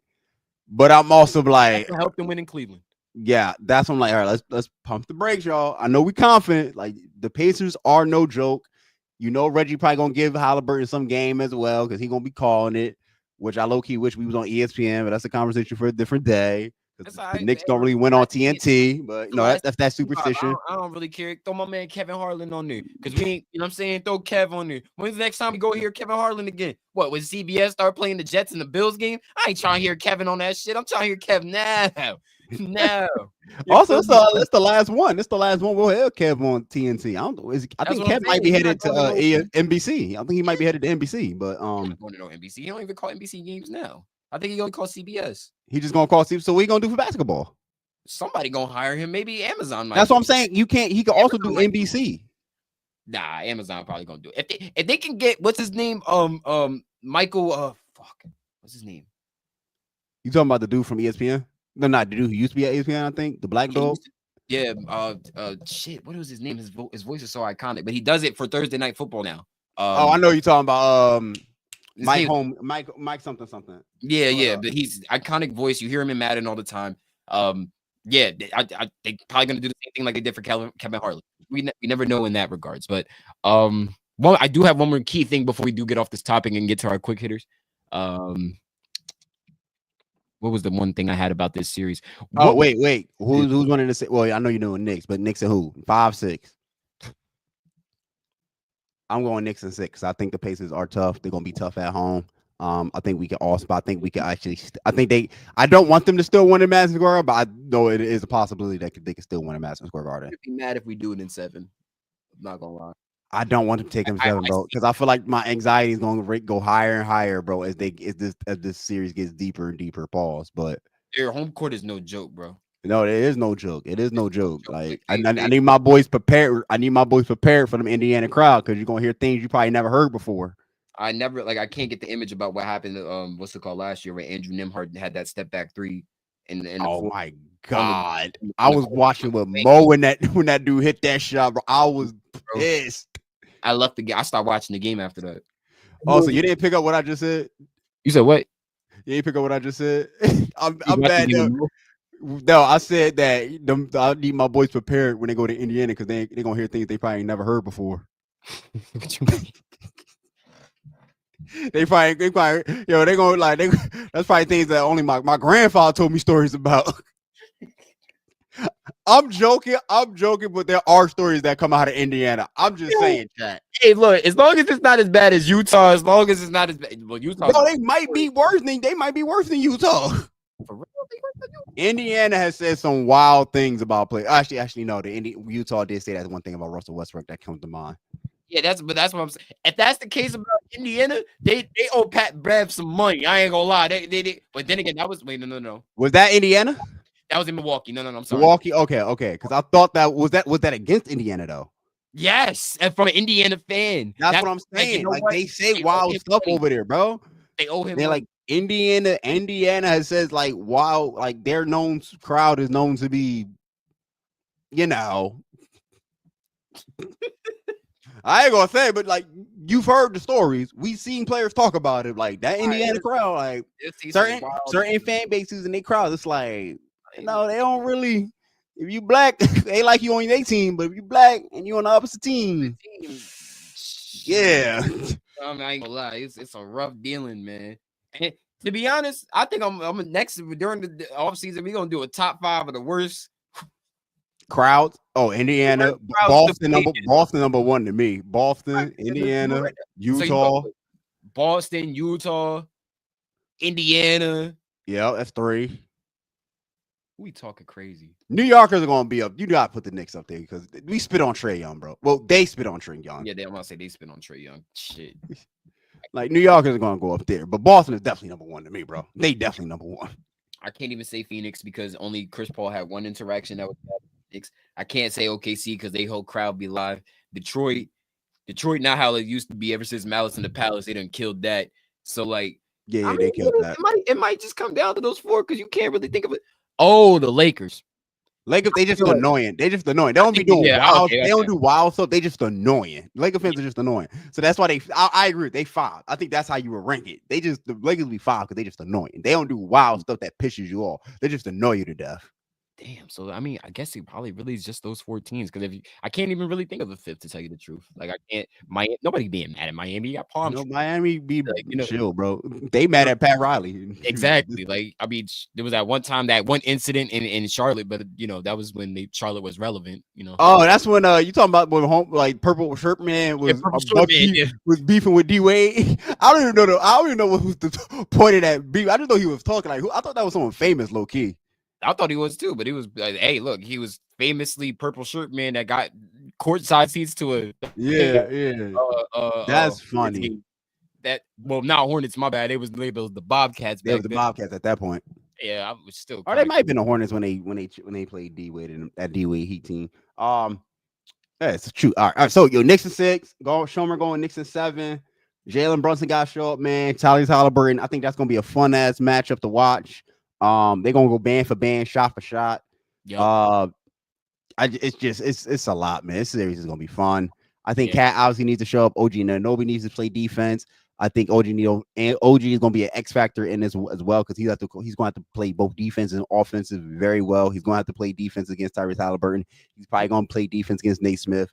But I'm also like, That helped them win in Cleveland. yeah, that's what I'm like. All right, let's pump the brakes, y'all. I know we confident. Like the Pacers are no joke. You know, Reggie probably gonna give Halliburton some game as well because he gonna be calling it. Which I low key wish we was on ESPN, but that's a conversation for a different day. That's The all right. Knicks don't really win on TNT, but The no, last that's that I superstition. don't really care. Throw my man Kevin Harlan on there. Because we ain't, you know what I'm saying? Throw Kev on there. When's the next time we go hear Kevin Harlan again? What, when CBS start playing the Jets and the Bills game? I ain't trying to hear Kevin on that shit. I'm trying to hear Kev now. No. Also, it's the last one. It's the last one. We'll have Kev on TNT. I don't know. I think Kev might be headed to NBC. I think he might be headed to NBC, but going to no NBC. He don't even call NBC games now. I think he only calls CBS. He just gonna call CBS. So what he gonna do for basketball? Somebody gonna hire him. Maybe Amazon might. That's what I'm saying. You can't. He could also do NBC. Nah, Amazon probably gonna do it. If they can get what's his name? Michael. What's his name? You talking about the dude from ESPN? No, not the dude who used to be at ESPN. I think the black dog. Yeah. Shit. What was his name? His voice is so iconic, but he does it for Thursday Night Football now. Oh, I know you're talking about Mike something. Yeah. But he's iconic voice. You hear him in Madden all the time. Yeah, they probably gonna do the same thing like they did for Kevin Harlan. We never know in that regards. But well, I do have one more key thing before we do get off this topic and get to our quick hitters. What was the one thing I had about this series? Oh, wait. Who's running the? Well, I know you know Knicks, but Knicks and who? 5-6. I'm going Knicks and 6. I think the Pacers are tough. They're gonna be tough at home. I think we can also. I think we can actually. I don't want them to still win in Madison Square Garden, but I know it is a possibility that they can still win in Madison Square Garden. I'd be mad if we do it in 7. I'm not gonna lie. I don't want to take them 7, bro, because I feel like my anxiety is going to go higher and higher, bro, as this series gets deeper and deeper. Pause, but their home court is no joke, bro. No, it is no joke. It is no joke. Like I need my boys prepared. I need my boys prepared for them Indiana crowd because you're gonna hear things you probably never heard before. I can't get the image about what happened. What's it called last year where Andrew Nembhard had that step back 3. Oh my god! I was watching with Mo when that dude hit that shot, bro. I was pissed. I left the game. I stopped watching the game after that. Oh, so you didn't pick up what I just said? You said what? You didn't pick up what I just said? I'm bad. No, I said that I need my boys prepared when they go to Indiana because they're gonna hear things they probably ain't never heard before. They probably they gonna like that's probably things that only my grandfather told me stories about. I'm joking, but there are stories that come out of Indiana. I'm just saying, chat. Hey, look, as long as it's not as bad as Utah, as long as it's not as bad, well, Utah. No, they might be worse than Utah. For real? Indiana has said some wild things about play. Actually, no. Utah did say that one thing about Russell Westbrook that comes to mind. Yeah, that's what I'm saying. If that's the case about Indiana, they owe Pat Bev some money. I ain't gonna lie. They but then again, that was no. Was that Indiana? That was in Milwaukee. No, I'm sorry. Milwaukee. Okay. Because I thought that was against Indiana though. Yes, and from an Indiana fan. That's what I'm saying. Like they say wild stuff over there, bro. They owe him. They're like Indiana has says like wow, like their crowd is known to be, I ain't gonna say, but like you've heard the stories. We've seen players talk about it. Like that Indiana crowd, like certain fan bases and their crowd, it's like they don't really. If you black, they like you on their team, but if you black and you on the opposite team, yeah. I ain't gonna lie, it's a rough dealing, man. And to be honest, I think I'm next during the off season. We're gonna do a top 5 of the worst crowds. Oh, Indiana, Boston number 1 to me. Boston, Indiana, Utah, Boston, Utah, Indiana. Yeah, that's 3. We talking crazy. New Yorkers are gonna be up. You gotta put the Knicks up there because we spit on Trae Young, bro. Well, they spit on Trae Young. Yeah, I'm gonna say they spit on Trae Young. Shit. Like New Yorkers are gonna go up there, but Boston is definitely number 1 to me, bro. They definitely number 1. I can't even say Phoenix because only Chris Paul had one interaction that was Phoenix. I can't say OKC because they whole crowd be live. Detroit, not how it used to be ever since Malice in the Palace. They done killed that. So like, they killed that. It might just come down to those 4 because you can't really think of it. Oh, the Lakers. Lakers, they just feel like- annoying. They just annoying. They I don't be think- doing yeah, wild. okay, They don't okay. do wild stuff. They just annoying. Lakers fans are just annoying. So that's why I agree. They foul. I think that's how you would rank it. The Lakers be foul because they just annoying. They don't do wild stuff that pisses you off. They just annoy you to death. Damn. So I mean, I guess it probably really is just those 4 teams. Because I can't even really think of a fifth to tell you the truth. Like I can't. Nobody being mad at Miami. You got Palm. No, Miami be Like, chill, bro. They mad at Pat Riley. Exactly. Like I mean, there was that one time, that one incident in Charlotte, but that was when Charlotte was relevant. Oh, that's when you talking about when purple shirt man was Purple Shirt Man, was beefing with D Wade. I don't even know what was the point of that beef. I just know he was talking like I thought that was someone famous, low key. I thought he was too, but he was. Hey, look, he was famously Purple Shirt Man that got courtside seats to a That's funny. Not Hornets. My bad. It was labeled the Bobcats. They was the Bobcats at that point. Yeah, I was still. Or they might have been the Hornets when they played D Wade and that D Wade Heat team. Yeah, it's true. All right. So Knicks in 6, Shomer going Knicks in 7. Jalen Brunson got to show up, man. Tyrese Halliburton. I think that's gonna be a fun ass matchup to watch. They're gonna go band for band, shot for shot. Yep. It's a lot, man. This series is gonna be fun. I think Cat obviously needs to show up. OG Anunoby needs to play defense. I think OG is gonna be an X factor in this as well because he's going to have to play both defense and offensive very well. He's going to have to play defense against Tyrese Halliburton. He's probably going to play defense against Nate Smith.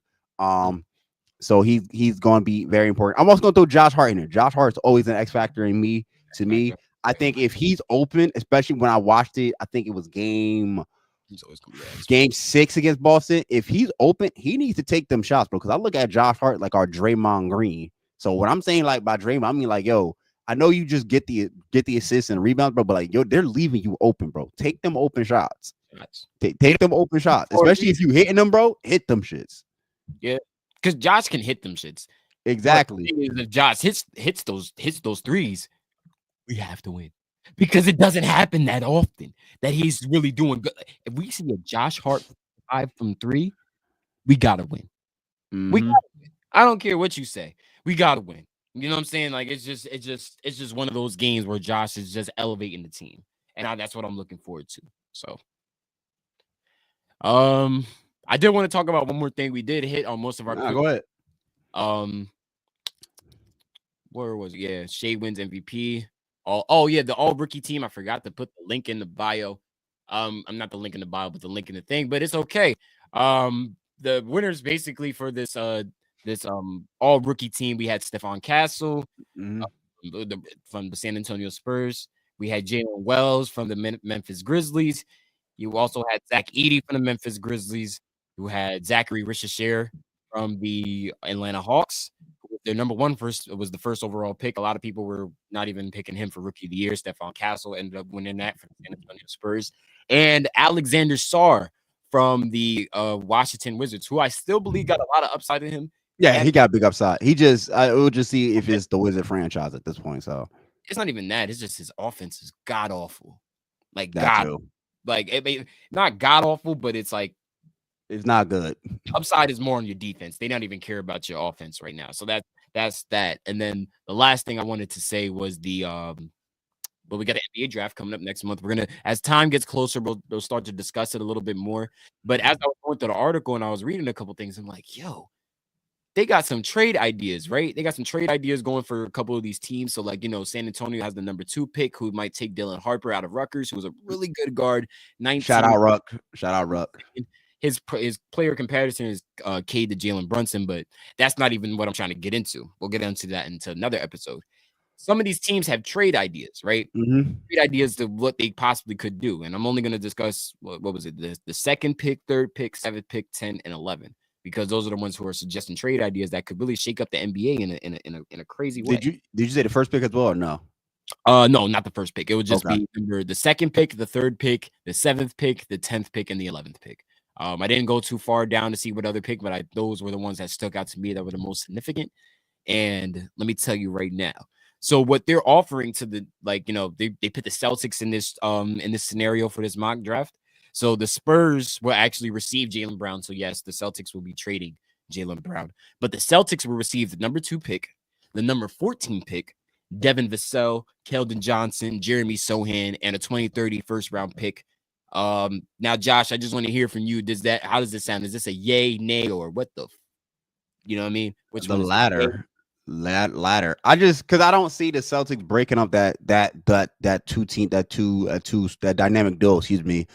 So he's going to be very important. I'm also going to throw Josh Hart in there. Josh Hart's always an X factor to me. I think if he's open, especially when I watched it, I think it was game 6 against Boston. If he's open, he needs to take them shots, bro. Because I look at Josh Hart like our Draymond Green. So what I'm saying, like by Draymond, I mean like, yo, I know you just get the assists and rebounds, bro, but like, yo, they're leaving you open, bro. Take them open shots. Take them open shots, especially if you hitting them, bro. Hit them shits. Yeah, because Josh can hit them shits. Exactly. If Josh hits those threes, we have to win because it doesn't happen that often that he's really doing good. If we see a Josh Hart 5 from 3, we gotta win. Mm-hmm. We gotta win. I don't care what you say. We gotta win. You know what I'm saying? Like it's just one of those games where Josh is just elevating the team, and that's what I'm looking forward to. So, I did want to talk about one more thing. We did hit on most of our. Go ahead. Where was it? Yeah, Shea wins MVP. The all rookie team. I forgot to put the link in the bio. I'm not the link in the bio, but the link in the thing. But it's okay. The winners basically for this all rookie team, we had Stephon Castle from the San Antonio Spurs. We had Jalen Wells from the Memphis Grizzlies. You also had Zach Edey from the Memphis Grizzlies. You had Zachary Richardson from the Atlanta Hawks. Their number one was the first overall pick. A lot of people were not even picking him for Rookie of the Year. Stephon Castle ended up winning that for the San Antonio Spurs. And Alexander Sarr from the Washington Wizards, who I still believe got a lot of upside in him. Yeah, he got a big upside. We'll just see if it's the Wizard franchise at this point. So it's not even that. It's just his offense is god awful. Like not god awful, but it's like it's not good. Upside is more on your defense. They don't even care about your offense right now. So that's that. And then the last thing I wanted to say was we got an NBA draft coming up next month. We're gonna, as time gets closer, we'll start to discuss it a little bit more. But as I was going through the article and I was reading a couple things, I'm like, yo, they got some trade ideas, right? They got some trade ideas going for a couple of these teams. So, like, San Antonio has the number 2 pick, who might take Dylan Harper out of Rutgers, who was a really good guard. 19. Shout out Ruck. His player comparison is Cade to Jalen Brunson, but that's not even what I'm trying to get into. We'll get into that into another episode. Some of these teams have trade ideas, right? Mm-hmm. Trade ideas to what they possibly could do. And I'm only going to discuss, what was it? The second pick, third pick, 7th pick, 10, and 11. Because those are the ones who are suggesting trade ideas that could really shake up the NBA in a crazy way. Did you say the first pick as well or no? No, not the first pick. It would just be the second pick, the third pick, the 7th pick, the 10th pick, and the 11th pick. I didn't go too far down to see what other pick, but those were the ones that stuck out to me that were the most significant. And let me tell you right now. So what they're offering to the, they put the Celtics in this scenario for this mock draft. So the Spurs will actually receive Jaylen Brown. So yes, the Celtics will be trading Jaylen Brown, but the Celtics will receive the number 2 pick, the number 14 pick, Devin Vassell, Keldon Johnson, Jeremy Sohan, and a 2030 first round pick Now, Josh, I just want to hear from you. How does this sound? Is this a yay, nay, or what the? You know what I mean? Which The one is it? Yay? latter. I just because I don't see the Celtics breaking up that two team that dynamic duo. Excuse me,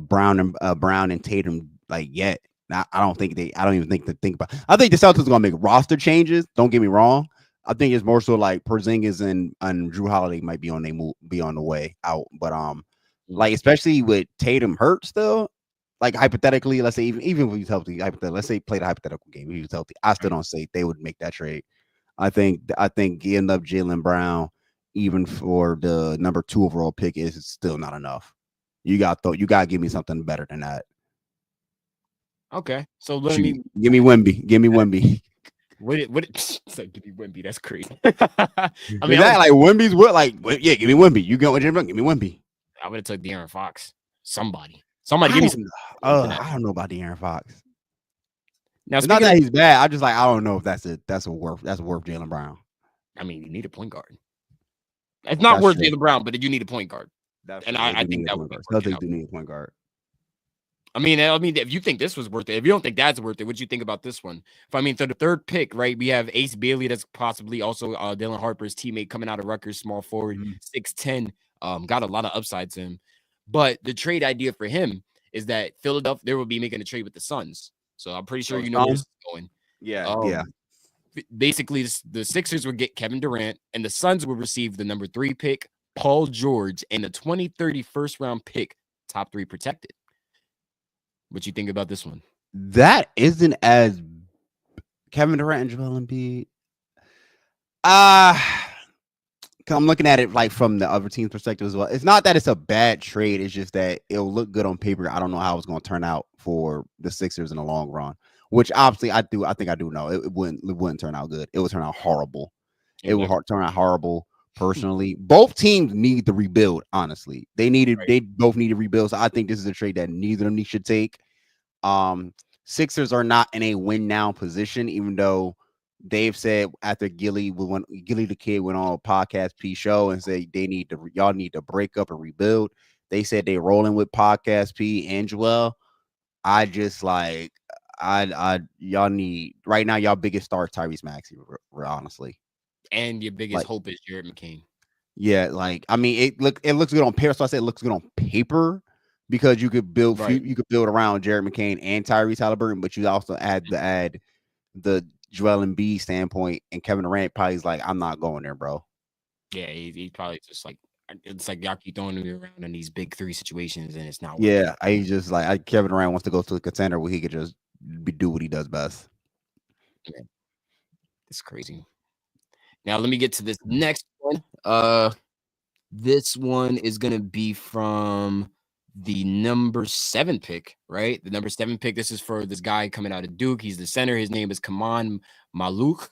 Brown and Tatum like yet. I don't think I don't even think to think about. I think the Celtics are gonna make roster changes. Don't get me wrong. I think it's more so like Porzingis and Drew Holiday might be on the way out, but like especially with Tatum hurt still. Like hypothetically, let's say even if he's healthy, let's say played a hypothetical game, if he was healthy, I still Right. don't say they would make that trade. I think getting up Jaylen Brown, even for the number 2 overall pick, is still not enough. You got to give me something better than that. Okay, so let Shoot, me. give me Wemby. Give me Wemby. What? It's like, give me Wemby. That's crazy. I Is mean, that like Wemby's what? Like, yeah, give me Wemby. You go with Jaylen Brown. Give me Wemby. I would have took De'Aaron Fox. Somebody, give me some. For that. I don't know about De'Aaron Fox. Now, It's not speaking that of, he's bad. I just like I don't know if that's worth Jaylen Brown. I mean, you need a point guard. It's not That's worth true. Jaylen Brown, but you need a point guard, That's and true. They I do think need a that point would be guard. working Celtics out. do need a point guard. I mean, if you think this was worth it, if you don't think that's worth it, what do you think about this one? I mean, for the third pick, right, we have Ace Bailey, that's possibly also Dylan Harper's teammate coming out of Rutgers, small forward, Mhm. 6'10", got a lot of upside to him. But the trade idea for him is that Philadelphia, they will be making a trade with the Suns. So I'm pretty sure Oh, you know where this Shom? is going. Yeah, yeah. Um, Basically, the Sixers would get Kevin Durant, and the Suns would receive the number 3 pick, Paul George, and the 2030 first round pick, top 3 protected. What you think about this one? That isn't as Kevin Durant and Joel Embiid. Uh Cause I'm looking at it like from the other team's perspective as well. It's not that it's a bad trade. It's just that it'll look good on paper. I don't know how it's going to turn out for the Sixers in the long run. Which obviously I do. I think I do know it wouldn't turn out good. It would turn out horrible. It would turn out horrible. Personally, both teams need to rebuild. Honestly, Right. they both need to rebuild. So I think this is a trade that neither of them should take. Sixers are not in a win now position, even though they've said after Gilly the Kid went on a podcast P show and said y'all need to break up and rebuild. They said they rolling with podcast P and Joel. I just like I y'all need right now y'all biggest star Tyrese Maxey, honestly. And your biggest Like hope is Jared McCain. yeah, like I mean it looks good on paper. So I said it looks good on paper because you could Right. build around Jared McCain and Tyrese Halliburton, but you also add the Joel Embiid standpoint, and Kevin Durant probably is like, I'm not going there, bro. Yeah, he probably just like, it's like y'all keep throwing me around in these big 3 situations and it's not working. Yeah, I just like Kevin Durant wants to go to a contender where he could just do what he does best. Yeah, it's crazy. Now let me get to this next one. This one is gonna be from the number 7 pick, right? The number 7 pick. This is for this guy coming out of Duke. He's the center. His name is Kaman Maluk.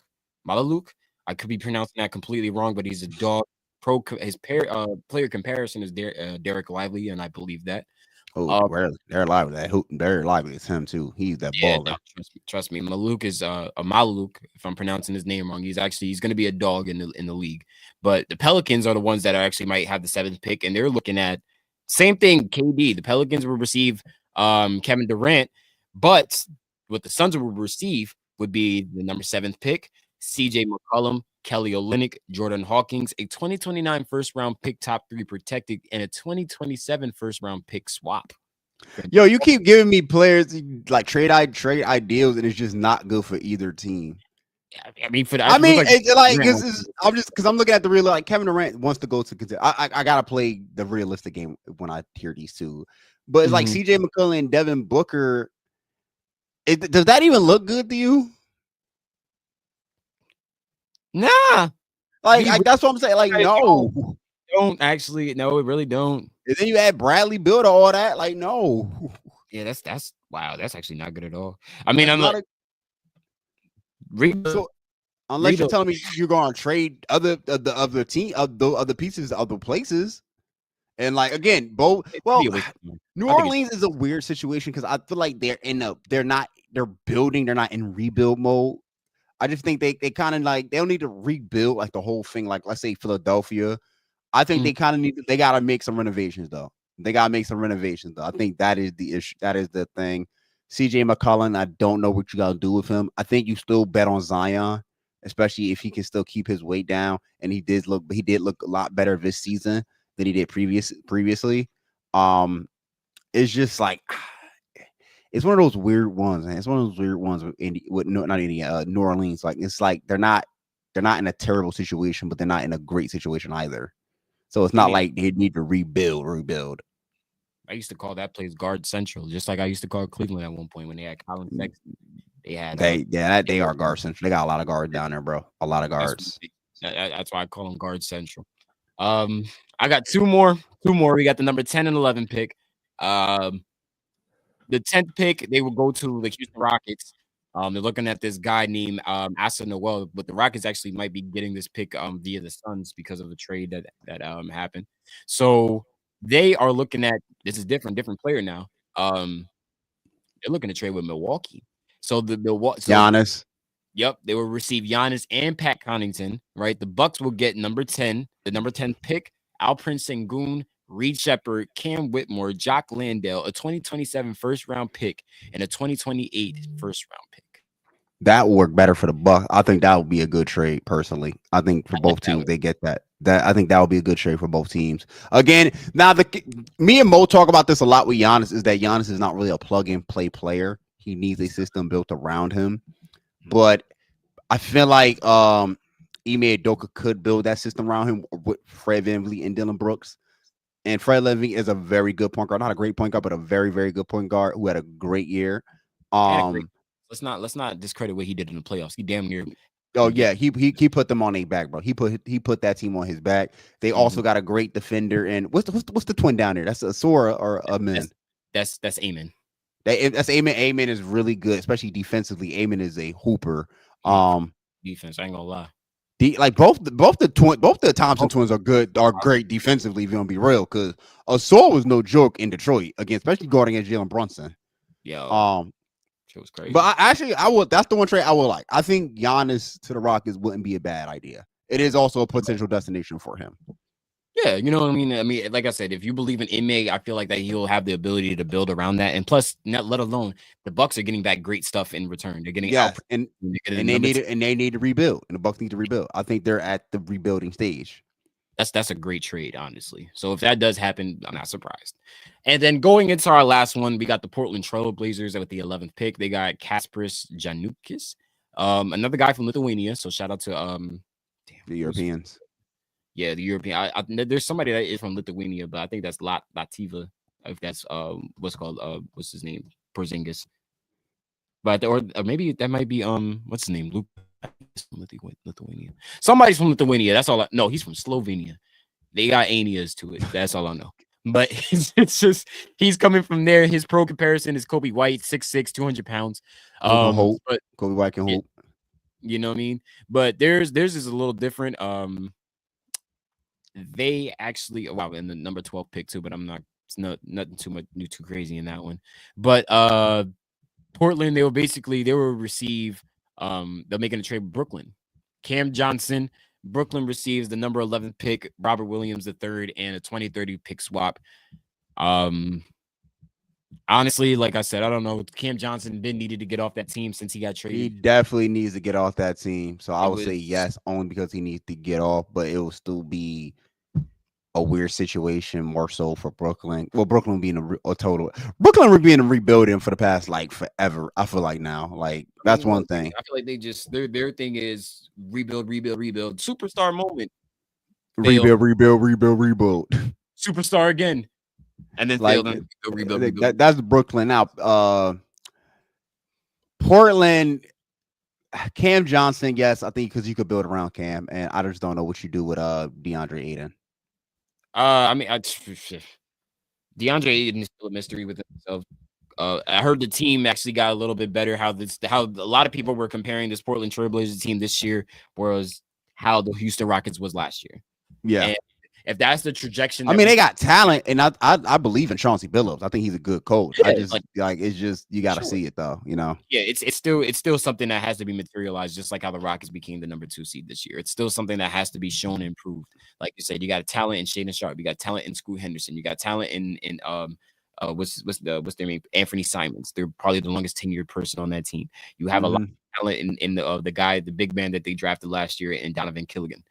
Malaluk. I could be pronouncing that completely wrong, but he's a dog. Player comparison is Derek Lively, and I believe that. Oh, Uh, they're live with that. They're live with him too. He's that Yeah, no, baller. trust me. Maluk is a Maluk. If I'm pronouncing his name wrong, he's going to be a dog in the league. But the Pelicans are the ones that actually might have the 7th pick, and they're looking at same thing. KD. The Pelicans will receive Kevin Durant, but what the Suns will receive would be the number 7th pick, CJ McCollum, Kelly Olynyk, Jordan Hawkins, a 2029 first round pick, top 3 protected, and a 2027 first round pick swap. Yo, you keep giving me players like trade ideals, and it's just not good for either team. I mean, for that, I mean, like it's like Durant I'm just because I'm looking at the real like Kevin Durant wants to go to contender. I gotta play the realistic game when I hear these two, but it's like Mhm. CJ McCollum and Devin Booker. Does that even look good to you? Nah, we Like that's what I'm saying. Like don't, no, don't actually. No, it really don't. and then you add Bradley Beal to all that. Like no, Yeah, that's wow. That's actually not good at all. I mean, that's I'm not like a read the so. Unless read you're the. telling me you're going to trade other team of the other pieces other places, and like again, both It'd be well, a waste of time. New I think it's Orleans is a weird situation because I feel like they're building, they're not in rebuild mode. I just think they kind of like they don't need to rebuild like the whole thing. Like let's say Philadelphia, I think mhm. they kind of they gotta make some renovations though. They gotta make some renovations though. I think that is the issue. That is the thing. CJ McCollum, I don't know what you gotta do with him. I think you still bet on Zion, especially if he can still keep his weight down. And he did look a lot better this season than he did previously. It's just like it's one of those weird ones, man. It's one of those weird ones New Orleans. Like it's like they're not in a terrible situation, but they're not in a great situation either. So it's not like they need to rebuild. I used to call that place guard central, just like I used to call Cleveland at one point when they had Colin Sexton. They are guard central. They got a lot of guards down there, bro. A lot of guards. That's why I call them guard central. I got two more. We got the number 10 and 11 pick. The 10th pick, they will go to the Houston Rockets. They're looking at this guy named Asa Noel, but the Rockets actually might be getting this pick via the Suns because of a trade that happened. So they are looking at this is different player now. They're looking to trade with Milwaukee. So Giannis. Yep, they will receive Giannis and Pat Connaughton. Right, the Bucks will get number 10, the number 10 pick, Alperen Sengun, Reed Shepard, Cam Whitmore, Jock Landale, a 2027 first-round pick, and a 2028 first-round pick. That will work better for the Bucks. I think that would be a good trade, personally. I think for both teams, they get that. I think that would be a good trade for both teams. Again, now me and Mo talk about this a lot with Giannis, is that Giannis is not really a plug-and-play player. He needs a system built around him. But I feel like Ime Udoka could build that system around him with Fred VanVleet and Dylan Brooks. And Fred VanVleet is a very good point guard, not a great point guard, but a very, very good point guard who had a great year. Let's not discredit what he did in the playoffs. He damn near. Oh yeah, he put them on their back, bro. He put that team on his back. They also got a great defender. And what's the twin down there? That's a Sora or a man. That's Amen. That's Amen. Amen is really good, especially defensively. Amen is a hooper. Defense, I ain't gonna lie. Both the Thompson twins are great defensively. If you want to be real, because Asor was no joke in Detroit especially guarding against Jalen Brunson. Yeah. It was crazy. But I would. That's the one trade I would like. I think Giannis to the Rockets wouldn't be a bad idea. It is also a potential destination for him. Yeah, you know what I mean? I mean, like I said, if you believe in Ime, I feel like that he'll have the ability to build around that. And plus, let alone the Bucks are getting back great stuff in return. They're getting and they need to rebuild, and the Bucks need to rebuild. I think they're at the rebuilding stage. That's a great trade, honestly. So if that does happen, I'm not surprised. And then going into our last one, we got the Portland Trail Blazers with the 11th pick. They got Kasparis Janukis, another guy from Lithuania. So shout out to the Europeans. Yeah, the European. There's somebody that is from Lithuania, but I think that's Lativa. If that's what's his name? Porzingis. But or maybe that might be what's his name? Luke. Lithuania. Somebody's from Lithuania. That's all. No, he's from Slovenia. They got Anias to it. That's all I know. But it's just he's coming from there. His pro comparison is Kobe White, 6'6", 200 pounds. But Kobe White can hoop. You know what I mean? But theirs is a little different. They actually in the number 12 pick too, but it's nothing too crazy in that one. But Portland, they will receive they're making a trade with Brooklyn. Cam Johnson, Brooklyn receives the number 11 pick, Robert Williams III, and a 2030 pick swap. Honestly, like I said, I don't know. Cam Johnson needed to get off that team since he got traded. He definitely needs to get off that team. So I would say yes, only because he needs to get off, but it will still be a weird situation more so for Brooklyn. Well, Brooklyn being Brooklyn would be in a rebuilding for the past forever. I feel like now, that's one thing. I feel like they just their thing is rebuild. Superstar moment. Rebuild. Superstar again, and then rebuild. That's Brooklyn now. Portland. Cam Johnson, yes, I think because you could build around Cam, and I just don't know what you do with DeAndre Ayton. I mean, DeAndre Ayton is still a mystery within himself. I heard the team actually got a little bit better. How a lot of people were comparing this Portland Trail Blazers team this year, whereas how the Houston Rockets was last year. Yeah, and if that's the trajectory, I mean, they got talent, and I believe in Chauncey Billups. I think he's a good coach. I just like it's just you got to see it though, you know. Yeah, it's still something that has to be materialized, just like how the Rockets became the number 2 seed this year. It's still something that has to be shown and improved. Like you said, you got talent in Shaedon Sharpe, you got talent in Scoot Henderson, you got talent in what's their name? Anthony Simons. They're probably the longest tenured person on that team. You have a lot of talent in the guy, the big man that they drafted last year, in Donovan Killigan.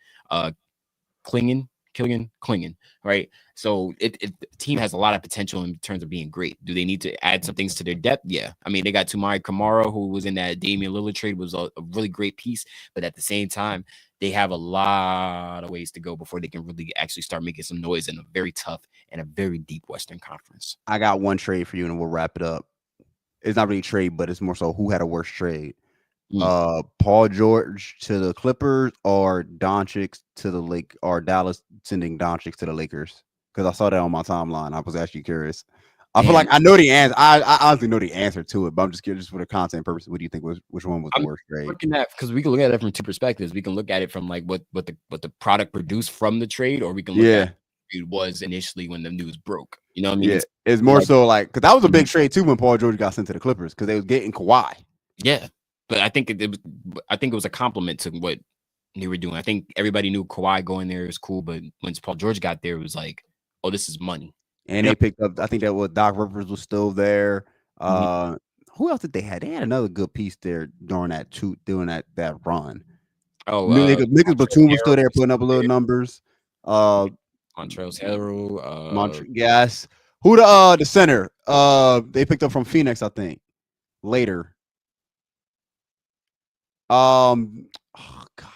Klingon, right? So the team has a lot of potential in terms of being great. Do they need to add some things to their depth? Yeah. I mean, they got Tumari Kamara, who was in that Damian Lillard trade, was a really great piece. But at the same time, they have a lot of ways to go before they can really actually start making some noise in a very tough and a very deep Western Conference. I got one trade for you, and we'll wrap it up. It's not really a trade, but it's more so who had a worse trade. Paul George to the Clippers or Doncic to the or Dallas sending Doncic to the Lakers? Because I saw that on my timeline. I was actually curious. I feel like I know the answer. I honestly know the answer to it, but I'm just curious for the content purposes. What do you think which one was the worst trade? Looking at, because we can look at it from two perspectives. We can look at it from like what the product produced from the trade, or we can look at it was initially when the news broke. You know what I mean? Yeah, it's more like, so like, because that was a big trade too when Paul George got sent to the Clippers, because they was getting Kawhi. Yeah. But I think it was a compliment to what they were doing. I think everybody knew Kawhi going there was cool, but once Paul George got there, it was like, oh, this is money. And they picked up, I think that was Doc Rivers was still there. Who else did they have? They had another good piece there during that run. Oh, Nicholas Batum was still there putting up a little numbers. Montrezl Harrell. Yes. Who the center? They picked up from Phoenix, I think. Later. Oh God,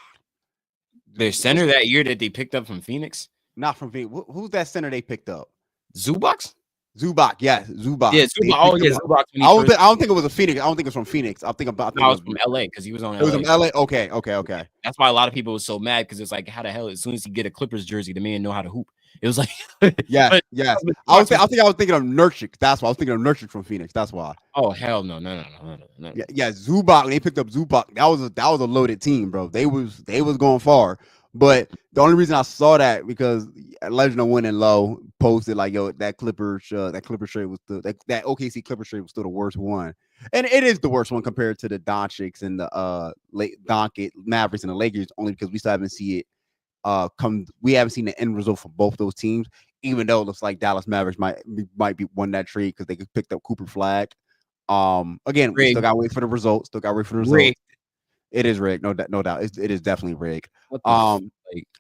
their center that year that they picked up from Phoenix. Not from Phoenix. Who's that center they picked up? Zubac. Yes, Zubac. Yeah, Zubac. Oh yeah, Zubac. I don't think it was a Phoenix. I don't think it's from Phoenix. I think it was from LA because he was on LA. It was from LA. Okay. That's why a lot of people were so mad, because it's like, how the hell, as soon as he get a Clippers jersey, the man know how to hoop. It was like, yes. I think I was thinking of Nurkic. That's why I was thinking of Nurkic from Phoenix. That's why. Oh hell no. Yeah, Zubac. They picked up Zubac. That was a loaded team, bro. They was going far. But the only reason I saw that, because Legend of Winning Low posted like, yo, that Clippers trade was still that OKC Clippers trade was still the worst one, and it is the worst one compared to the Doncic and the Mavericks and the Lakers, only because we still haven't seen it. We haven't seen the end result for both those teams, even though it looks like Dallas Mavericks might be won that trade because they could pick up Cooper Flag. Again, we still got to wait for the results. It is rigged, no doubt. It is definitely rigged.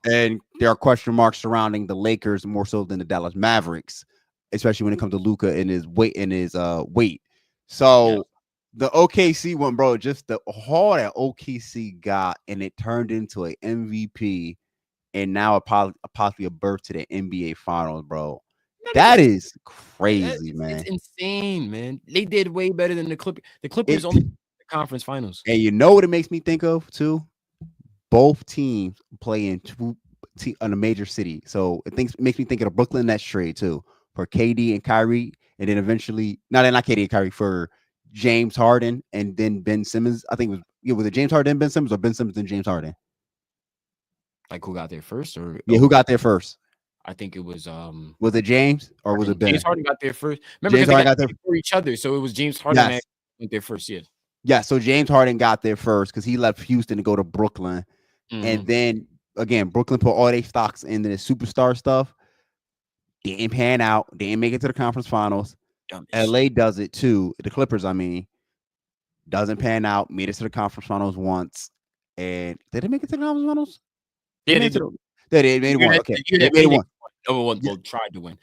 And there are question marks surrounding the Lakers more so than the Dallas Mavericks, especially when it comes to Luka and his weight. So the OKC one, bro, just the haul that OKC got, and it turned into an MVP. And now possibly a berth to the NBA Finals, bro. That is crazy, man. It's insane, man. They did way better than the Clippers. The Clippers only the conference finals. And you know what it makes me think of too? Both teams play in a major city, so it makes me think of the Brooklyn Nets trade too, for KD and Kyrie, and then eventually, not KD and Kyrie, for James Harden and then Ben Simmons. I think was it James Harden and Ben Simmons, or Ben Simmons and James Harden? Like, who got there first? Or who got there first? I think it was was it James or was it Ben? James Harden got there first. Remember, James Harden got there for each other, so it was James Harden that went there first. Yeah. So James Harden got there first because he left Houston to go to Brooklyn, and then again Brooklyn put all their stocks into the superstar stuff. Didn't pan out. Didn't make it to the conference finals. LA does it too. The Clippers, I mean, doesn't pan out. Made it to the conference finals once, and did it make it to the conference finals? Yeah, they made it one. Okay, they made it one. Number one, tried to win.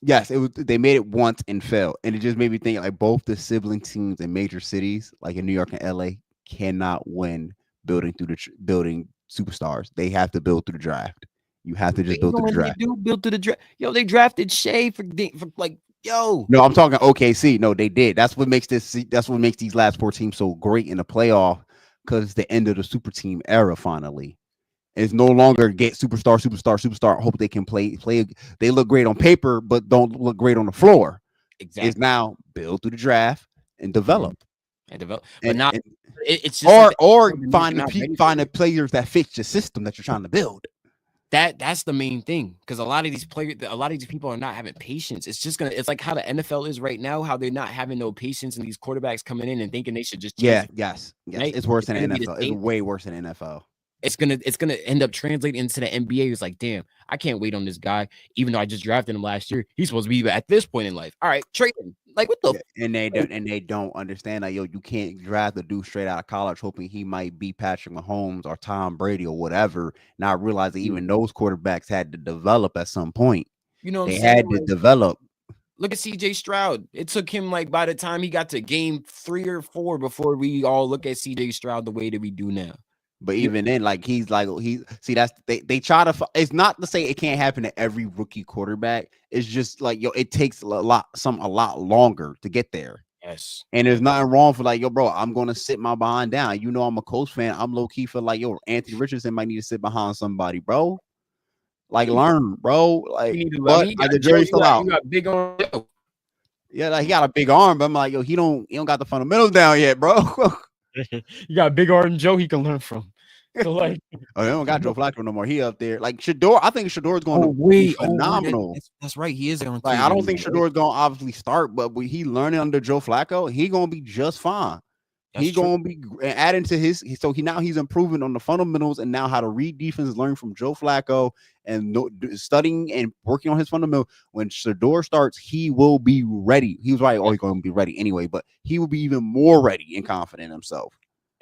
Yes, it was. They made it once and failed, and it just made me think like both the sibling teams in major cities, like in New York and LA, cannot win building superstars. They have to build through the draft. You have to just build through the draft. They do build through the draft. Yo, they drafted Shea for like. Yo, no, I'm talking OKC. No, they did. That's what makes these last four teams so great in the playoff, because it's the end of the super team era finally. It's no longer get superstar. Hope they can play. They look great on paper, but don't look great on the floor. Exactly. It's now build through the draft and develop. But not. It's just or find the players that fit your system that you're trying to build. That's the main thing, because a lot of these people are not having patience. It's like how the NFL is right now, how they're not having no patience, and these quarterbacks coming in and thinking they should just chase Yeah, it, yes. right? It's worse It's than gonna be the NFL. It's same. way worse than NFL. It's gonna end up translating into the NBA. It's like, damn, I can't wait on this guy, even though I just drafted him last year. He's supposed to be at this point in life. All right, trade him. Like, what the Yeah, and they don't understand that, yo, you can't draft a dude straight out of college hoping he might be Patrick Mahomes or Tom Brady or whatever, not realizing even those quarterbacks had to develop at some point. you know what I'm They saying? had to Like, develop. look at CJ Stroud. It took him, like, by the time he got to game 3 or 4 before we all look at CJ Stroud the way that we do now. But You even then, like he see, that's they try to. It's not to say it can't happen to every rookie quarterback. It's just like, yo, it takes a lot longer to get there. Yes. And there's nothing wrong for, like, yo, bro, I'm gonna sit my behind down. You know, I'm a Colts fan. I'm low key for, like, yo, Anthony Richardson might need to sit behind somebody, bro. Like, learn, bro. Like, You need to, I but mean, like the jury's still out. you got big on Joe. Yeah, like he got a big arm, but I'm like, yo, he don't got the fundamentals down yet, bro. You got big arm Joe he can learn from. So, like, Oh, they don't got Joe Flacco no more. He up there. Like Shador, I think Shador's going to be phenomenal. That's right. He is on. Like, I don't think Shador's going to obviously start, but when he learning under Joe Flacco, he going to be just fine. He going to be adding to his. So he's improving on the fundamentals and now how to read defense, learn from Joe Flacco and studying and working on his fundamentals. When Shador starts, he will be ready. He was right. Oh, he's going to be ready anyway, but he will be even more ready and confident in himself.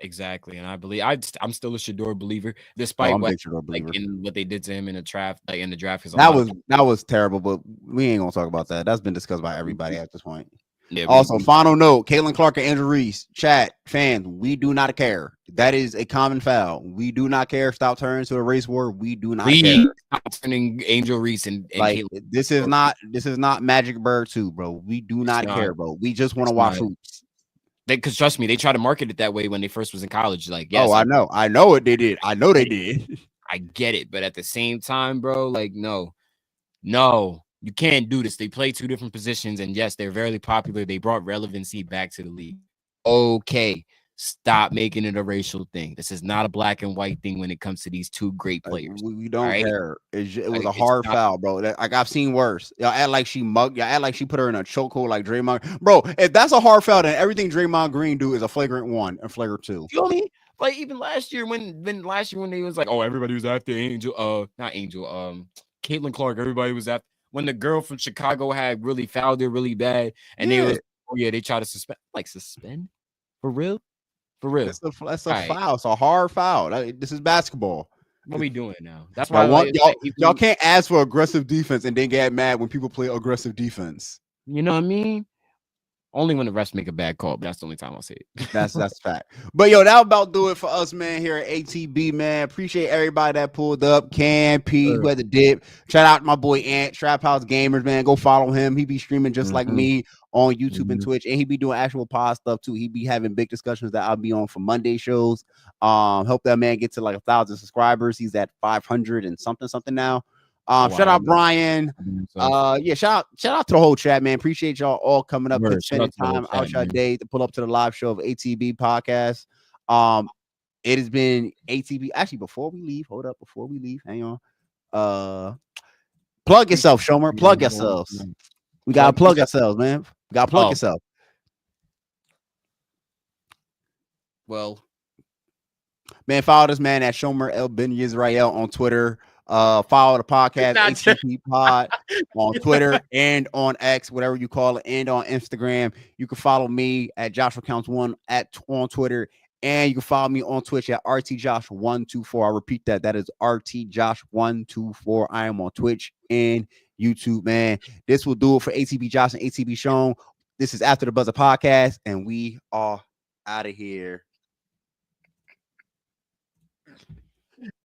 Exactly, and I believe I'm still a Shador believer, despite what they did to him in the draft. Like in the draft, that was terrible. But we ain't gonna talk about that. That's been discussed by everybody at this point. Yeah. Also, final note: Caitlin Clark and Andrew Reese, chat fans, we do not care. That is a common foul. We do not care. Stop turning to a race war. We do not care. Turning Angel Reese and like Caitlin. This is not Magic Bird 2, bro. We do not care, bro. We just want to watch hoops. Because trust me, they tried to market it that way when they first was in college. Like, yes, I know it. They did. I know they did. I get it, but at the same time, bro, like, no, you can't do this. They play two different positions, and yes, they're very popular. They brought relevancy back to the league. Okay, stop making it a racial thing. This is not a black and white thing when it comes to these two great players. We don't care. It was a hard foul, bro. Like, I've seen worse. Y'all act like she mugged. Y'all act like she put her in a chokehold like Draymond. Bro, if that's a hard foul, then everything Draymond Green do is a flagrant 1 and flagrant 2. You know what I mean? Like, even last year when they was like, oh, everybody was after Angel, not Angel, Caitlin Clark. Everybody was after when the girl from Chicago had really fouled her really bad, and they was, oh yeah, they tried to suspend. Like, suspend? For real? For real? That's a foul. It's a hard foul. This is basketball. What are we doing now? That's why y'all can't ask for aggressive defense and then get mad when people play aggressive defense. You know what I mean? Only when the refs make a bad call, but that's the only time I'll say it. That's fact. But yo, that'll about do it for us, man, here at ATB, man. Appreciate everybody that pulled up. Cam, P, who had the dip. Shout out to my boy Ant, Trap House Gamers, man. Go follow him. He be streaming just like me on YouTube and Twitch, and he be doing actual pod stuff too. He be having big discussions that I'll be on for Monday shows. Help that man get to like 1,000 subscribers. He's at 500 and something now. Shout out Brian. Shout out to the whole chat, man. Appreciate y'all all coming up, spending time out your day to pull up to the live show of ATB podcast. It has been ATB. Actually, before we leave, hang on. Plug yourself, Shomer. Plug yourselves. We gotta plug ourselves, man. We gotta plug yourself. Well, man, follow this man at Shomer El Ben Yisrael on Twitter. Follow the podcast ATP Pod on Twitter and on X, whatever you call it, and on Instagram. You can follow me at Joshua Counts 1 on Twitter, and you can follow me on Twitch at RTJosh124. I repeat that is RTJosh124. I am on Twitch and YouTube, man. This will do it for ATB Josh and ATB Shom. This is After the Buzzer Podcast, and we are out of here.